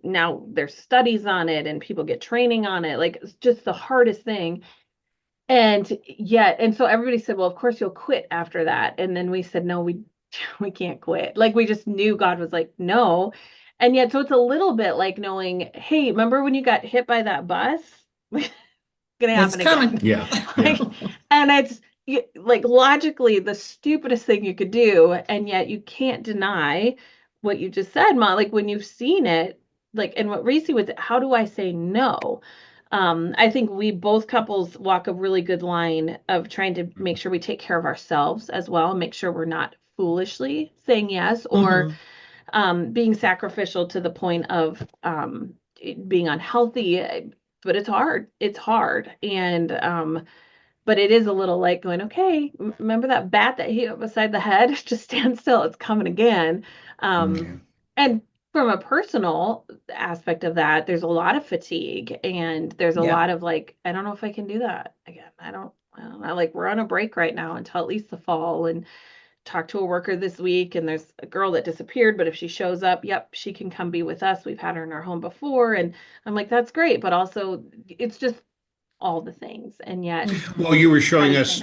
[SPEAKER 1] now there's studies on it and people get training on it. Like, it's just the hardest thing. And so everybody said, well, of course you'll quit after that. And then we said, no, we can't quit. Like, we just knew God was like, no. And yet, so it's a little bit like knowing, hey, remember when you got hit by that bus? It's gonna happen again.
[SPEAKER 2] Yeah.
[SPEAKER 1] Like, and it's like logically the stupidest thing you could do, and yet you can't deny what you just said, Ma. Like, when you've seen it, like, and what Reese was, how do I say no? I think we both couples walk a really good line of trying to make sure we take care of ourselves as well, and make sure we're not foolishly saying yes or being sacrificial to the point of being unhealthy. But it's hard. And but it is a little like going, okay, remember that bat that hit you beside the head? Just stand still, it's coming again. And from a personal aspect of that, there's a lot of fatigue, and there's a lot of like, I don't know if I can do that again. I don't know. Like, we're on a break right now until at least the fall, and talked to a worker this week, and there's a girl that disappeared, but if she shows up, yep, she can come be with us. We've had her in our home before. And I'm like, that's great. But also it's just all the things. And yet,
[SPEAKER 2] well, you were showing us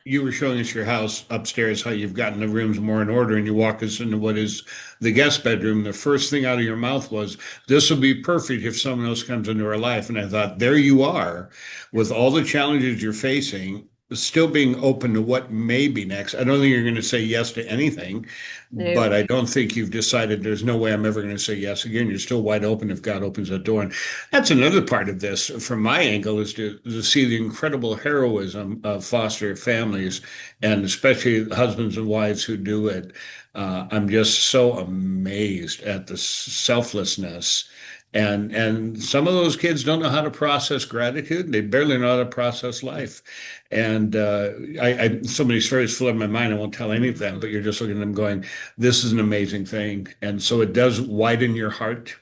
[SPEAKER 2] your house upstairs, how you've gotten the rooms more in order, and you walk us into what is the guest bedroom. The first thing out of your mouth was, this will be perfect if someone else comes into our life. And I thought, there you are with all the challenges you're facing, still being open to what may be next. I don't think you're going to say yes to anything, but I don't think you've decided there's no way I'm ever going to say yes again. You're still wide open if God opens that door. And that's another part of this from my angle, is to see the incredible heroism of foster families, and especially husbands and wives who do it. I'm just so amazed at the selflessness. And some of those kids don't know how to process gratitude. They barely know how to process life. And so many stories flood my mind. I won't tell any of them, but you're just looking at them going, this is an amazing thing. And so it does widen your heart.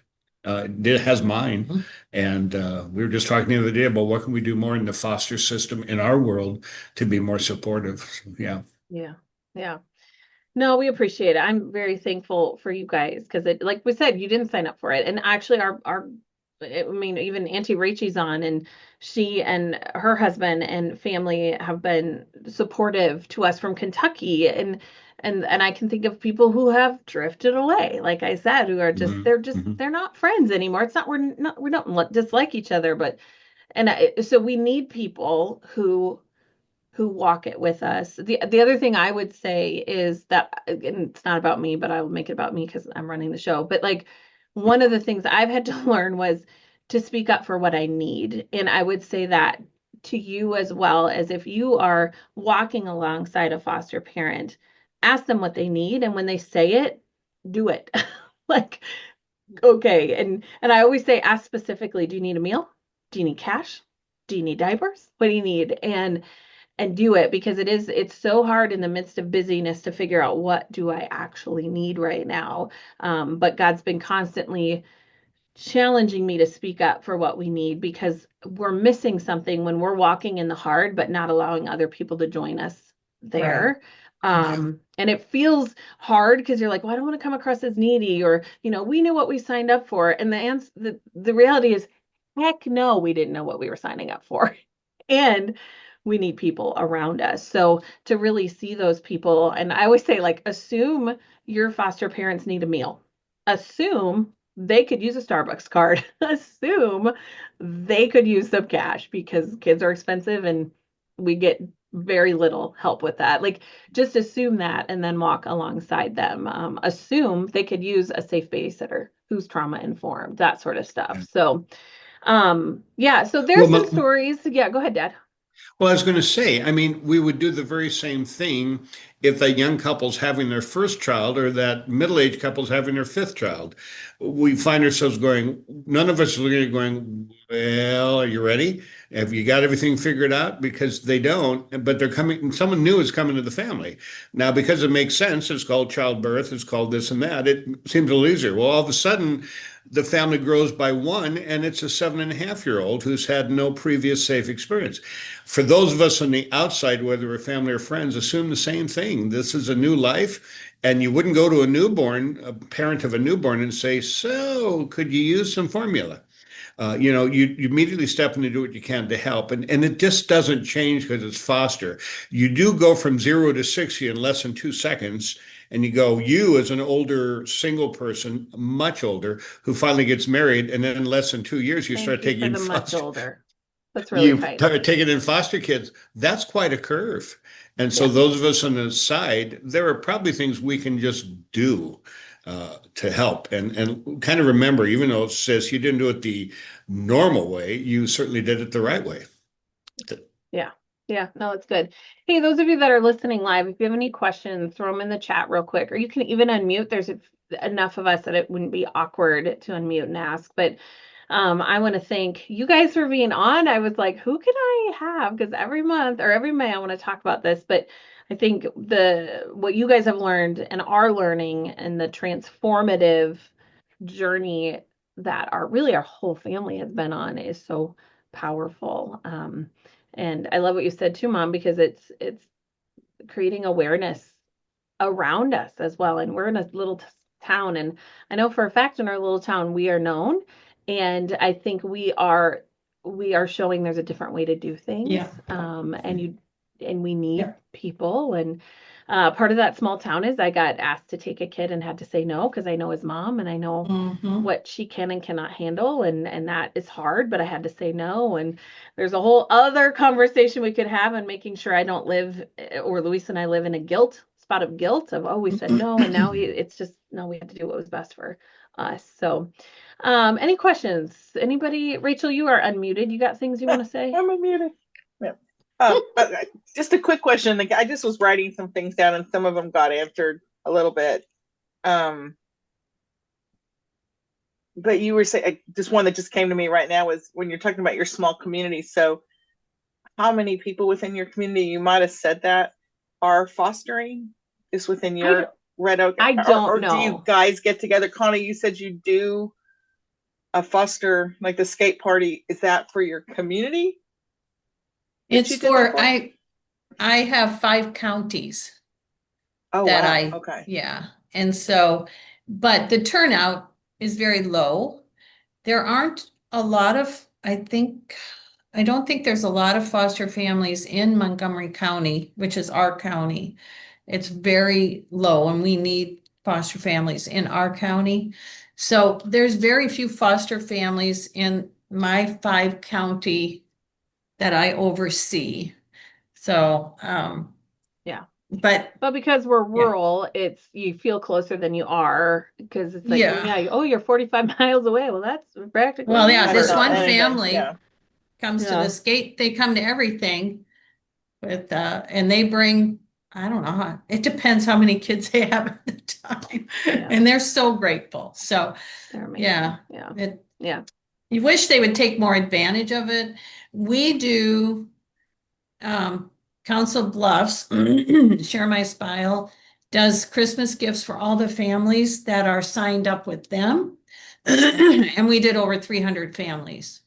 [SPEAKER 2] It has mine. And we were just talking the other day about what can we do more in the foster system in our world to be more supportive. So, yeah.
[SPEAKER 1] No, we appreciate it. I'm very thankful for you guys because it, like we said, you didn't sign up for it. And actually, I mean, even Auntie Rachel's on, and she and her husband and family have been supportive to us from Kentucky, and I can think of people who have drifted away, like I said, who are just
[SPEAKER 2] Mhm, mhm.
[SPEAKER 1] they're not friends anymore. It's not we don't dislike each other, but so we need people who walk it with us. The other thing I would say is that, and it's not about me, but I will make it about me because I'm running the show. But like one of the things I've had to learn was to speak up for what I need. And I would say that to you as well, as if you are walking alongside a foster parent, ask them what they need. And when they say it, do it. Like, okay. And I always say, ask specifically, do you need a meal? Do you need cash? Do you need diapers? What do you need? And do it, because it's so hard in the midst of busyness to figure out what do I actually need right now. But God's been constantly challenging me to speak up for what we need, because we're missing something when we're walking in the hard but not allowing other people to join us
[SPEAKER 3] Right.
[SPEAKER 1] there. And it feels hard because you're like, well, I don't want to come across as needy, or we knew what we signed up for. And the reality is, heck no, we didn't know what we were signing up for. And we need people around us. So to really see those people, and I always say, like, assume your foster parents need a meal. Assume they could use a Starbucks card. Assume they could use some cash, because kids are expensive and we get very little help with that. Like, just assume that and then walk alongside them. Assume they could use a safe babysitter who's trauma informed, that sort of stuff.
[SPEAKER 2] Yeah.
[SPEAKER 1] So, yeah, so
[SPEAKER 2] Well,
[SPEAKER 1] there's some stories. Yeah, go ahead, Dad.
[SPEAKER 2] well, I was going to say, I mean, we would do the very same thing if that young couple's having their first child or that middle-aged couple's having their fifth child. We find ourselves going, none of us are looking at going, well, are you ready? Have you got everything figured out? Because they don't, but they're coming, someone new is coming to the family. Now, because it makes sense, it's called childbirth, it's called this and that, it seems a little easier. Well, all of a sudden, the family grows by one, and it's a 7.5-year-old who's had no previous safe experience. For those of us on the outside, whether we're family or friends, assume the same thing. This is a new life, and you wouldn't go to a parent of a newborn, and say, "So, could you use some formula?" You immediately step in to do what you can to help. And it just doesn't change because it's foster. You do go from 0 to 60 in less than 2 seconds. And you go, you as an older single person, much older, who finally gets married, and then in less than 2 years, you
[SPEAKER 1] Thank
[SPEAKER 2] start
[SPEAKER 1] you for
[SPEAKER 2] taking
[SPEAKER 1] the much
[SPEAKER 2] foster.
[SPEAKER 1] older. That's really
[SPEAKER 2] You
[SPEAKER 1] kind.
[SPEAKER 2] take it in foster kids. That's quite a curve. And so
[SPEAKER 1] Yeah.
[SPEAKER 2] those of us on the side, there are probably things we can just do to help. And kind of remember, even though it says you didn't do it the normal way, you certainly did it the right way.
[SPEAKER 1] Yeah. Yeah. No, it's good. Hey, those of you that are listening live, if you have any questions, throw them in the chat real quick, or you can even unmute. There's enough of us that it wouldn't be awkward to unmute and ask. But I want to thank you guys for being on. I was like, who can I have? Because every month or every May, I want to talk about this. But I think what you guys have learned and are learning, and the transformative journey that our whole family has been on, is so powerful. And I love what you said too, Mom, because it's creating awareness around us as well. And we're in a little town, and I know for a fact in our little town we are known, and I think we are showing there's a different way to do things.
[SPEAKER 3] Yeah.
[SPEAKER 1] And we need
[SPEAKER 3] Yeah.
[SPEAKER 1] people. And part of that small town is I got asked to take a kid and had to say no, because I know his mom and I know what she can and cannot handle, and that is hard, but I had to say no. And there's a whole other conversation we could have on making sure I don't live, or Luis and I live in a spot of guilt of, oh, we said no, and now it's just, no, we had to do what was best for us. So any questions? Anybody? Rachel, you are unmuted. You got things you want to say?
[SPEAKER 4] I'm unmuted. Yeah. Just a quick question. Like, I just was writing some things down, and some of them got answered a little bit. But you were saying, just one that just came to me right now was when you're talking about your small community. So how many people within your community, you might have said that, are fostering is within your Red Oak?
[SPEAKER 1] I don't know.
[SPEAKER 4] Do you guys get together? Connie, you said you do a foster, like the skate party. Is that for your community?
[SPEAKER 3] It's I have 5 counties.
[SPEAKER 4] Oh,
[SPEAKER 3] that
[SPEAKER 4] wow. Okay.
[SPEAKER 3] yeah. And so, but the turnout is very low. There aren't a lot of, I don't think there's a lot of foster families in Montgomery County, which is our county. It's very low and we need foster families in our county. So there's very few foster families in my 5 county that I oversee. So,
[SPEAKER 1] Yeah.
[SPEAKER 3] but
[SPEAKER 1] But because we're
[SPEAKER 3] yeah,
[SPEAKER 1] rural, it's you feel closer than you are because it's like, well,
[SPEAKER 3] yeah.
[SPEAKER 1] yeah, oh, you're 45 miles away. Well, that's practically
[SPEAKER 3] Well, yeah,
[SPEAKER 1] me
[SPEAKER 4] That's
[SPEAKER 3] this
[SPEAKER 1] for
[SPEAKER 4] not
[SPEAKER 3] one
[SPEAKER 4] anything.
[SPEAKER 3] family
[SPEAKER 4] Yeah.
[SPEAKER 3] comes to
[SPEAKER 1] yeah.
[SPEAKER 3] this gate, they come to everything with, and they bring, I don't know, it depends how many kids they have at the time.
[SPEAKER 1] Yeah.
[SPEAKER 3] And they're so grateful. So,
[SPEAKER 1] They're amazing.
[SPEAKER 3] yeah,
[SPEAKER 1] Yeah.
[SPEAKER 3] yeah. You wish they would take more advantage of it. We do, Council Bluffs, Share My Smile, does Christmas gifts for all the families that are signed up with them. And we did over 300 families.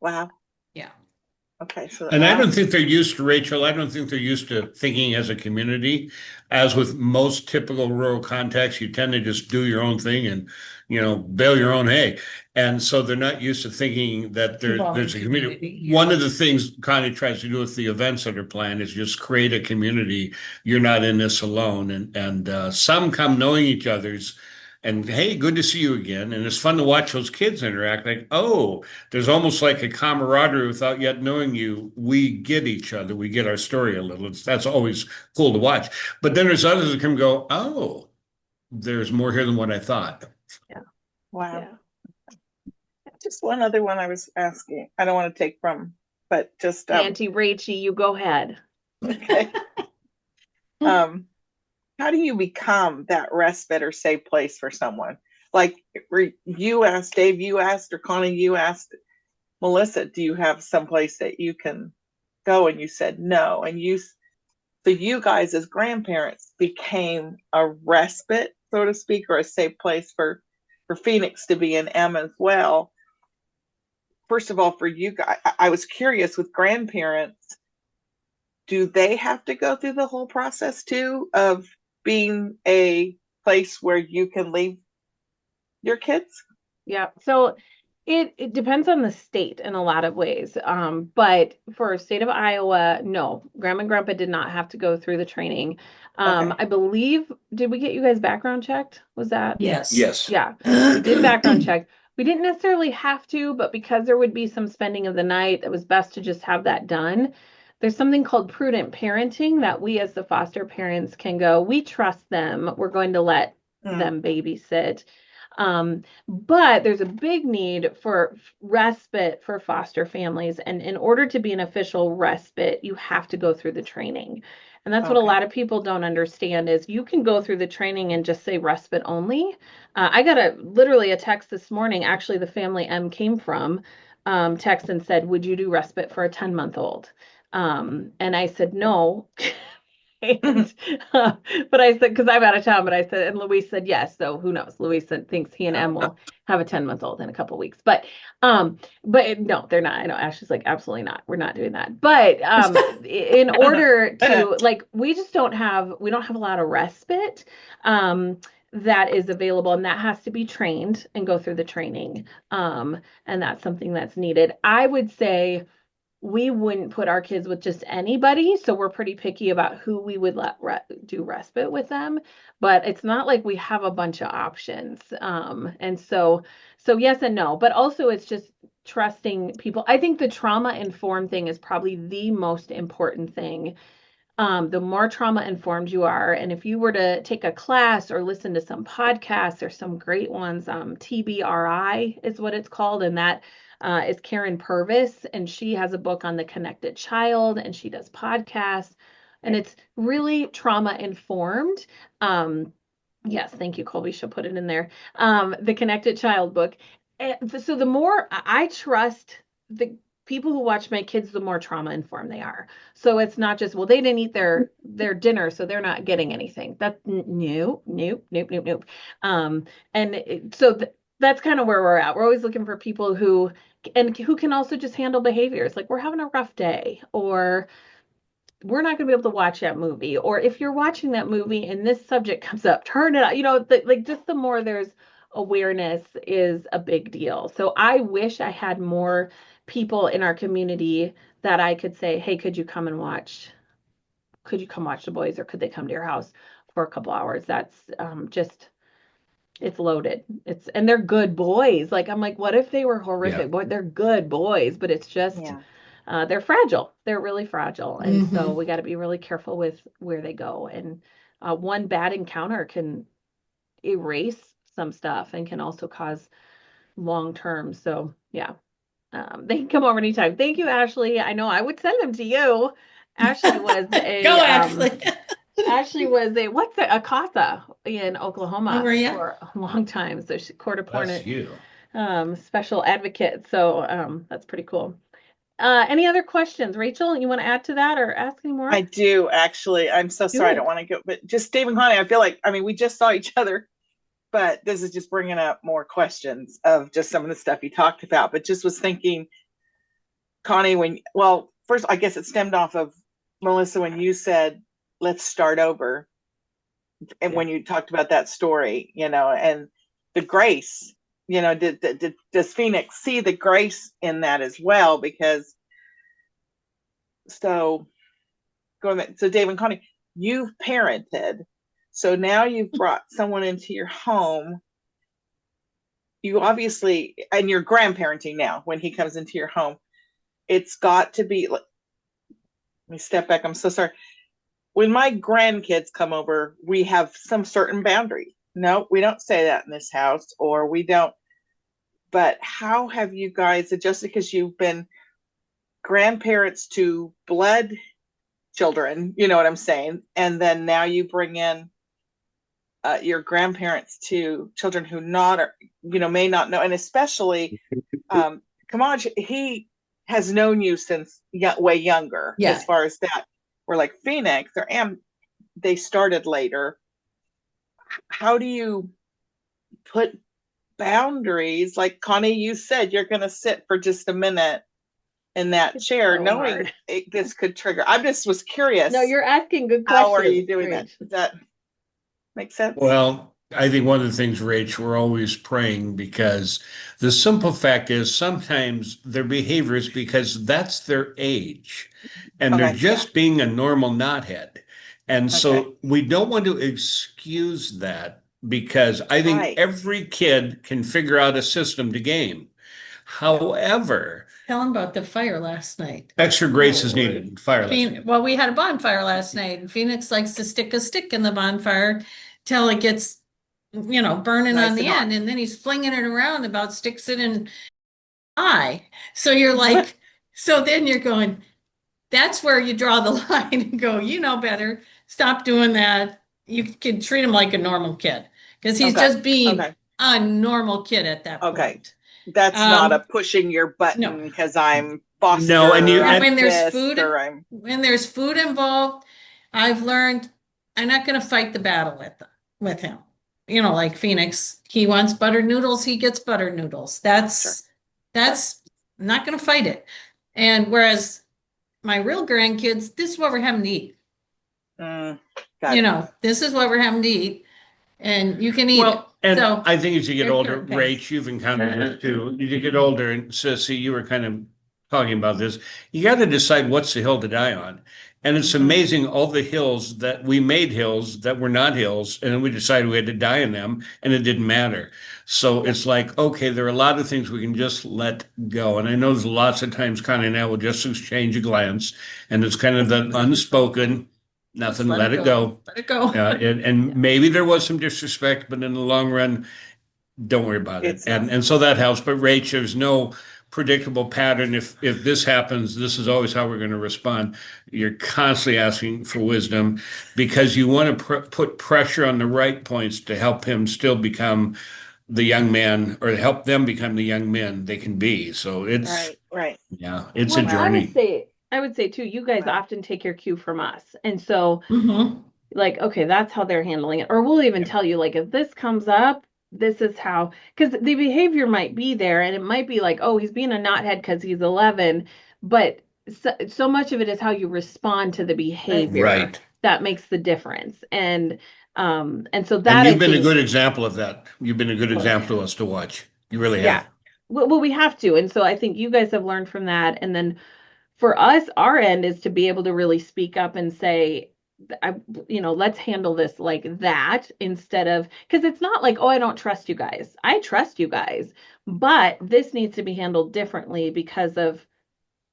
[SPEAKER 4] Wow.
[SPEAKER 3] Yeah.
[SPEAKER 4] Okay. So,
[SPEAKER 2] And I
[SPEAKER 4] wow.
[SPEAKER 2] don't think they're used to, Rachel, I don't think they're used to thinking as a community. As with most typical rural contexts, you tend to just do your own thing and, bale your own hay. And so they're not used to thinking that there's a community.
[SPEAKER 3] Yeah.
[SPEAKER 2] One of the things Connie tries to do with the events that are planned is just create a community. You're not in this alone. And some come knowing each other's and hey, good to see you again. And it's fun to watch those kids interact like, oh, there's almost like a camaraderie without yet knowing you. We get each other. We get our story a little. That's always cool to watch. But then there's others that can go, oh, there's more here than what I thought.
[SPEAKER 1] Yeah.
[SPEAKER 4] Wow.
[SPEAKER 1] Yeah.
[SPEAKER 4] Just one other one I was asking. I don't want to take from, but just
[SPEAKER 1] Auntie Rachie, you go ahead.
[SPEAKER 4] okay. How do you become that respite or safe place for someone? Like you asked Dave, you asked, or Connie, you asked Melissa, do you have some place that you can go? And you said no. And so you guys as grandparents became a respite, so to speak, or a safe place for Phoenix to be in M as well. First of all, for you guys, I was curious with grandparents, do they have to go through the whole process too of being a place where you can leave your kids?
[SPEAKER 1] Yeah. So it depends on the state in a lot of ways. But for state of Iowa, no, grandma and grandpa did not have to go through the training.
[SPEAKER 4] Okay.
[SPEAKER 1] I believe, did we get you guys background checked? Was that?
[SPEAKER 3] Yes.
[SPEAKER 2] Yes.
[SPEAKER 1] Yeah, we did background check. We didn't necessarily have to, but because there would be some spending of the night, it was best to just have that done. There's something called prudent parenting that we as the foster parents can go, we trust them. We're going to let them babysit. But there's a big need for respite for foster families. And in order to be an official respite, you have to go through the training. And that's what a
[SPEAKER 4] Okay.
[SPEAKER 1] lot of people don't understand is you can go through the training and just say respite only. I got literally a text this morning, actually the family M came from, text and said, would you do respite for a 10-month-old? And I said, no. And, but I said, because I'm out of town, but I said, and Luis said yes. So who knows? Luis thinks he and Em will have a 10-month-old in a couple weeks. But no, they're not. I know Ashley's like, absolutely not. We're not doing that. But in order to like, we don't have a lot of respite that is available, and that has to be trained and go through the training. And that's something that's needed. I would say we wouldn't put our kids with just anybody, so we're pretty picky about who we would let do respite with them. But it's not like we have a bunch of options. And so yes and no, but also it's just trusting people. I think the trauma informed thing is probably the most important thing. The more trauma informed you are, and if you were to take a class or listen to some podcasts, there's some great ones. TBRI is what it's called, and that is Karen Purvis, and she has a book on the connected child, and she does podcasts, and it's really trauma informed. Yes, thank you, Colby. She'll put it in there. The connected child book. So the more I trust the people who watch my kids, the more trauma informed they are. So it's not just, well, they didn't eat their dinner, so they're not getting anything. Nope. That's kind of where we're at. We're always looking for people who can also just handle behaviors. Like we're having a rough day, or we're not going to be able to watch that movie. Or if you're watching that movie and this subject comes up, turn it out. Like just the more there's awareness is a big deal. So I wish I had more people in our community that I could say, hey, could you come watch the boys, or could they come to your house for a couple hours? That's just, it's loaded. And they're good boys. Like, I'm like, what if they were horrific?
[SPEAKER 2] Yeah.
[SPEAKER 1] Boy, they're good boys, but it's just, they're fragile. They're really fragile. And so we got to be really careful with where they go. And one bad encounter can erase some stuff and can also cause long term. So yeah, they can come over anytime. Thank you, Ashley. I know I would send them to you. Ashley was a
[SPEAKER 3] Go, Ashley.
[SPEAKER 1] Ashley was a CASA in Oklahoma
[SPEAKER 3] Oh, were ya?
[SPEAKER 1] for a long time. So she's court
[SPEAKER 2] Bless
[SPEAKER 1] appointed
[SPEAKER 2] you.
[SPEAKER 1] special advocate. So that's pretty cool. Any other questions? Rachel, you want to add to that or ask any more?
[SPEAKER 4] I do actually. I'm so sorry. I don't want to go, but just Dave and Connie, I feel like, I mean, we just saw each other, but this is just bringing up more questions of just some of the stuff you talked about. But just was thinking, Connie, first, I guess it stemmed off of Melissa when you said, let's start over. And when you talked about that story, and the grace, does Phoenix see the grace in that as well? Because so Dave and Connie, you've parented, so now you've brought someone into your home. You obviously, and you're grandparenting now when he comes into your home. It's got to be, let me step back. I'm so sorry. When my grandkids come over, we have some certain boundaries. No, we don't say that in this house, or we don't. But how have you guys adjusted? Because you've been grandparents to blood children, you know what I'm saying? And then now you bring in your grandparents to children who may not know. And especially, Kamaj, he has known you since way younger, as far as that. We're like Phoenix or they started later. How do you put boundaries? Like Connie, you said you're going to sit for just a minute in that chair,
[SPEAKER 1] so
[SPEAKER 4] knowing this could trigger. I just was curious.
[SPEAKER 1] No, you're asking good questions.
[SPEAKER 4] How are you doing that? Does that make sense?
[SPEAKER 2] Well, I think one of the things, Rach, we're always praying, because the simple fact is sometimes their behavior is because that's their age and they're just being a normal knothead. And so we don't want to excuse that, because I think every kid can figure out a system to game. However,
[SPEAKER 3] tell them about the fire last night.
[SPEAKER 2] Extra grace is needed. Fire last night.
[SPEAKER 3] Well, we had a bonfire last night, and Phoenix likes to stick a stick in the bonfire till it gets, burning
[SPEAKER 4] Nice
[SPEAKER 3] on the
[SPEAKER 4] and hot.
[SPEAKER 3] end, and then he's flinging it around, about sticks it in eye. So you're like, so then you're going, that's where you draw the line and go, you know better, stop doing that. You can treat him like a normal kid, because he's just being a normal kid at that point.
[SPEAKER 4] That's not a pushing your button because I'm boss.
[SPEAKER 2] No, and
[SPEAKER 3] when there's food involved, I've learned I'm not going to fight the battle with him. Like Phoenix, he wants buttered noodles, he gets buttered noodles. That's I'm not going to fight it. And whereas my real grandkids, this is what we're having to eat. This is what we're having to eat, and you can eat it.
[SPEAKER 2] And so, I think as you get older, Rach, you've encountered this too. You get older, and Sissy, you were kind of talking about this. You got to decide what's the hill to die on. And it's amazing all the hills that we made hills that were not hills, and then we decided we had to die in them, and it didn't matter. So it's like, okay, there are a lot of things we can just let go. And I know there's lots of times Connie and I will just exchange a glance, and it's kind of the unspoken, nothing, let it go.
[SPEAKER 3] Let it go.
[SPEAKER 2] And maybe there was some disrespect, but in the long run, don't worry about it. And so that helps. But Rach, there's no predictable pattern. If this happens, this is always how we're going to respond. You're constantly asking for wisdom, because you want to put pressure on the right points to help him still become the young man, or help them become the young men they can be. So it's
[SPEAKER 4] right.
[SPEAKER 2] Yeah, it's a journey.
[SPEAKER 1] I would say too, you guys often take your cue from us. And so like, okay, that's how they're handling it. Or we'll even tell you, like, if this comes up, this is how, because the behavior might be there, and it might be like, oh, he's being a knothead because he's 11, but so much of it is how you respond to the behavior
[SPEAKER 2] Right.
[SPEAKER 1] that makes the difference. And so
[SPEAKER 2] And
[SPEAKER 1] that I
[SPEAKER 2] you've been a
[SPEAKER 1] think,
[SPEAKER 2] good example of that. You've been a good example to us to watch. You really
[SPEAKER 1] yeah.
[SPEAKER 2] have.
[SPEAKER 1] Well, we have to. And so I think you guys have learned from that. And then for us, our end is to be able to really speak up and say, I, let's handle this like that instead of, because it's not like, oh, I don't trust you guys. I trust you guys, but this needs to be handled differently because of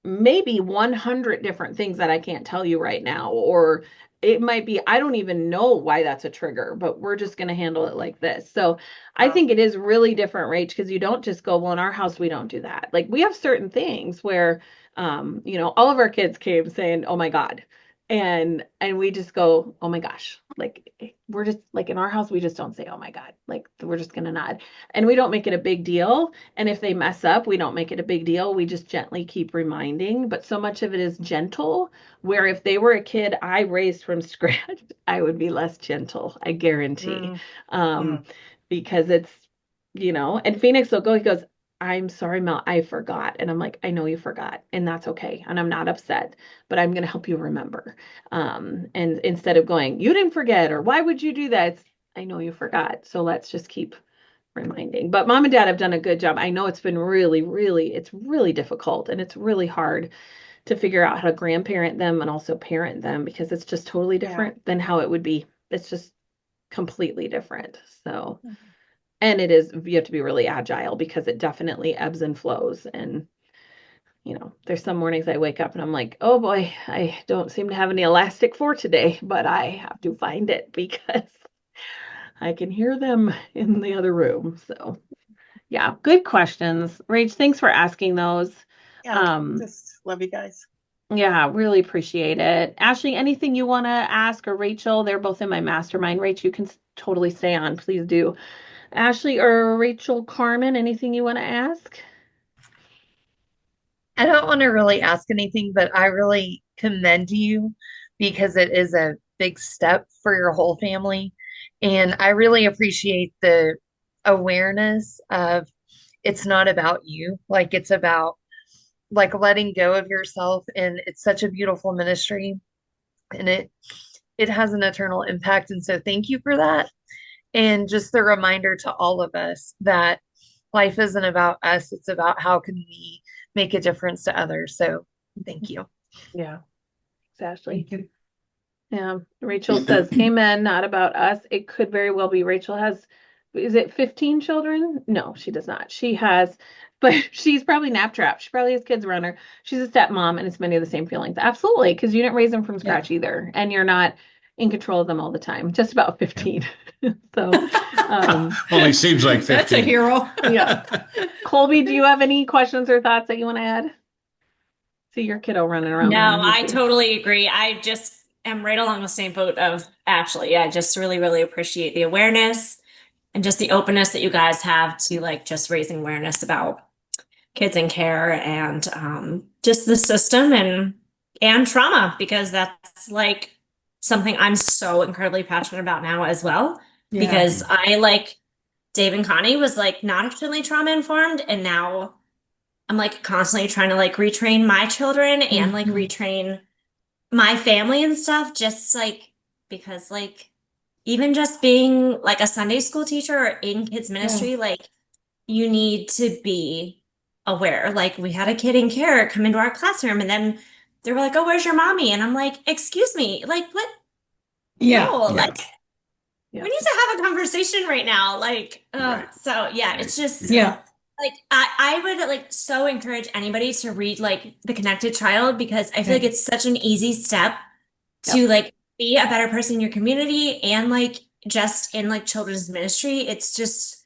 [SPEAKER 1] maybe 100 different things that I can't tell you right now, or it might be, I don't even know why that's a trigger, but we're just going to handle it like this. So I think it is really different, Rach, because you don't just go, well, in our house, we don't do that. Like we have certain things where, all of our kids came saying, oh my God. And we just go, oh my gosh, like we're just like in our house, we just don't say, oh my God, like we're just gonna nod. And we don't make it a big deal. And if they mess up, we don't make it a big deal. We just gently keep reminding. But so much of it is gentle, where if they were a kid I raised from scratch, I would be less gentle, I guarantee. Um, because it's, and Phoenix will go, he goes, I'm sorry, Mel, I forgot. And I'm like, I know you forgot, and that's okay. And I'm not upset, but I'm going to help you remember. And instead of going, you didn't forget, or why would you do that? It's, I know you forgot. So let's just keep reminding. But mom and dad have done a good job. I know it's been really, really, it's really difficult, and it's really hard to figure out how to grandparent them and also parent them, because it's just totally different than how it would be. It's just completely different. So, and it is, you have to be really agile because it definitely ebbs and flows. And, there's some mornings I wake up and I'm like, oh boy, I don't seem to have any elastic for today, but I have to find it because I can hear them in the other room. So, yeah, good questions. Rach, thanks for asking those.
[SPEAKER 4] Just love you guys.
[SPEAKER 1] Yeah, really appreciate it. Ashley, anything you want to ask, or Rachel? They're both in my mastermind. Rach, you can totally stay on. Please do. Ashley or Rachel, Carmen, anything you want to ask?
[SPEAKER 5] I don't want to really ask anything, but I really commend you because it is a big step for your whole family. And I really appreciate the awareness of it's not about you, like it's about like letting go of yourself. And it's such a beautiful ministry, and it has an eternal impact. And so thank you for that. And just the reminder to all of us that life isn't about us, it's about how can we make a difference to others. So thank you.
[SPEAKER 1] Yeah, Ashley.
[SPEAKER 3] Thank you.
[SPEAKER 1] Yeah, Rachel says, amen, not about us. It could very well be. Rachel has, is it 15 children? No, she does not. She has, but she's probably nap trapped. She probably has kids around her. She's a stepmom, and it's many of the same feelings. Absolutely, because you didn't raise them from scratch either, and you're not in control of them all the time. Just about 15. So,
[SPEAKER 2] Only seems like 15.
[SPEAKER 3] That's a hero.
[SPEAKER 1] yeah. Colby, do you have any questions or thoughts that you want to add? See your kiddo running around.
[SPEAKER 6] No, I totally agree. I just am right along the same boat of Ashley. I just really, really appreciate the awareness and just the openness that you guys have to like just raising awareness about kids in care and just the system and trauma, because that's like something I'm so incredibly passionate about now as well.
[SPEAKER 3] Yeah.
[SPEAKER 6] Because I like Dave and Connie was like not extremely trauma informed, and now I'm like constantly trying to like retrain my children and like retrain my family and stuff, just like because like even just being like a Sunday school teacher or in kids ministry, like you need to be aware. Like we had a kid in care come into our classroom, and then they were like, "Oh, where's your mommy?" And I'm like, "Excuse me, like what?
[SPEAKER 3] Yeah.
[SPEAKER 6] No,
[SPEAKER 2] Yeah.
[SPEAKER 6] like we need to have a conversation right now." Like,
[SPEAKER 2] Right.
[SPEAKER 6] so yeah, it's just
[SPEAKER 3] Yeah.
[SPEAKER 6] like I would like so encourage anybody to read like The Connected Child, because I feel like it's such an easy step to like be a better person in your community and like just in like children's ministry. It's just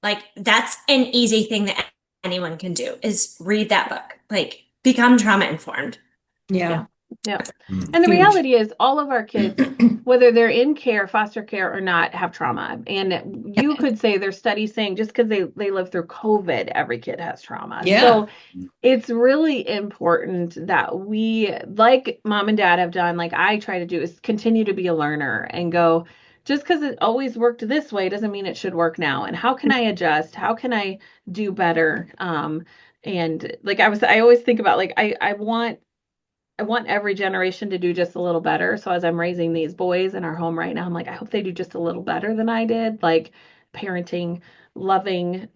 [SPEAKER 6] like that's an easy thing that anyone can do is read that book, like become trauma informed.
[SPEAKER 3] Yeah.
[SPEAKER 1] Yeah.
[SPEAKER 2] Mm.
[SPEAKER 1] And the
[SPEAKER 3] Huge.
[SPEAKER 1] reality is all of our kids, whether they're in care, foster care or not, have trauma. And you could say there's studies saying just because they live through COVID, every kid has trauma.
[SPEAKER 3] Yeah.
[SPEAKER 1] So it's really important that we, like mom and dad have done, like I try to do, is continue to be a learner and go, just because it always worked this way doesn't mean it should work now. And how can I adjust? How can I do better? And like I always think about like I want I want every generation to do just a little better. So as I'm raising these boys in our home right now, I'm like, I hope they do just a little better than I did. Like parenting, loving,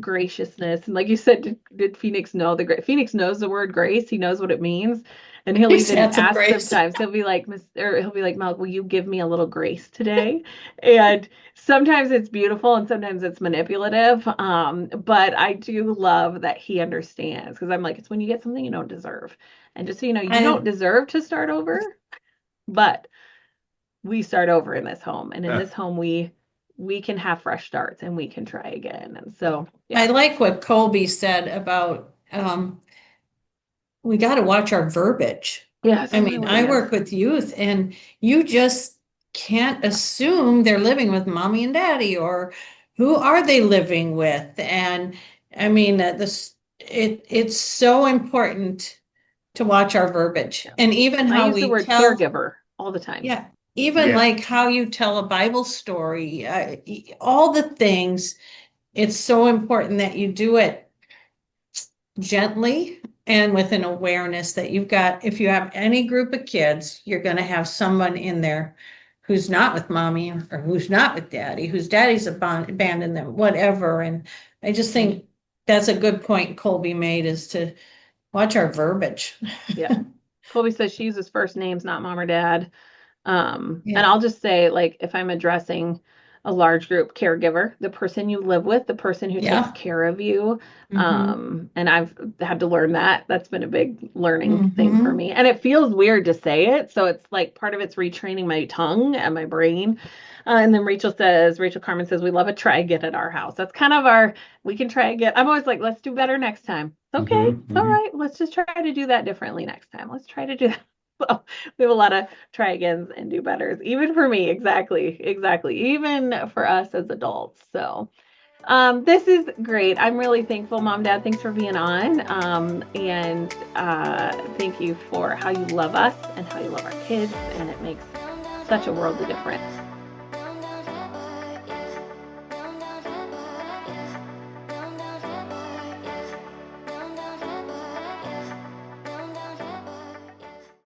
[SPEAKER 1] graciousness. And like you said, did Phoenix know Phoenix knows the word grace. He knows what it means. And he'll
[SPEAKER 3] He's
[SPEAKER 1] even
[SPEAKER 3] had some
[SPEAKER 1] ask
[SPEAKER 3] grace.
[SPEAKER 1] sometimes, he'll be like, he'll be like, Mel, will you give me a little grace today? And sometimes it's beautiful and sometimes it's manipulative. But I do love that he understands because I'm like, it's when you get something you don't deserve. And just so you know, you don't deserve to start over, but we start over in this home. And in this home, we can have fresh starts and we can try again. And so, yeah.
[SPEAKER 3] I like what Colby said about we got to watch our verbiage.
[SPEAKER 1] Yes,
[SPEAKER 3] I mean, I work with youth and you just can't assume they're living with mommy and daddy, or who are they living with? And I mean, it's so important to watch our verbiage, and even
[SPEAKER 1] I
[SPEAKER 3] how
[SPEAKER 1] use
[SPEAKER 3] we
[SPEAKER 1] the word
[SPEAKER 3] tell
[SPEAKER 1] caregiver all the time.
[SPEAKER 3] Yeah, even
[SPEAKER 2] Yeah.
[SPEAKER 3] like how you tell a Bible story, all the things. It's so important that you do it gently and with an awareness that you've got, if you have any group of kids, you're going to have someone in there who's not with mommy or who's not with daddy, whose daddy's abandoned them, whatever. And I just think that's a good point Colby made, is to watch our verbiage.
[SPEAKER 1] Yeah. Colby says she uses first names, not mom or dad. And
[SPEAKER 3] Yeah.
[SPEAKER 1] I'll just say, like, if I'm addressing a large group, caregiver, the person you live with, the person who
[SPEAKER 3] Yeah.
[SPEAKER 1] takes care of you.
[SPEAKER 3] Mhm.
[SPEAKER 1] And I've had to learn that. That's been a big learning thing for
[SPEAKER 3] Mhm.
[SPEAKER 1] me. And it feels weird to say it. So it's like part of it's retraining my tongue and my brain. And then Rachel Carmen says, we love a try again at our house. That's kind of we can try again. I'm always like, let's do better next time. Okay.
[SPEAKER 2] Mhm,
[SPEAKER 1] All
[SPEAKER 2] mhm.
[SPEAKER 1] right. Let's just try to do that differently next time. Let's try to do that. So we have a lot of try agains and do betters, even for me. Exactly. Even for us as adults. So this is great. I'm really thankful, Mom, Dad. Thanks for being on. And thank you for how you love us and how you love our kids. And it makes such a world of difference.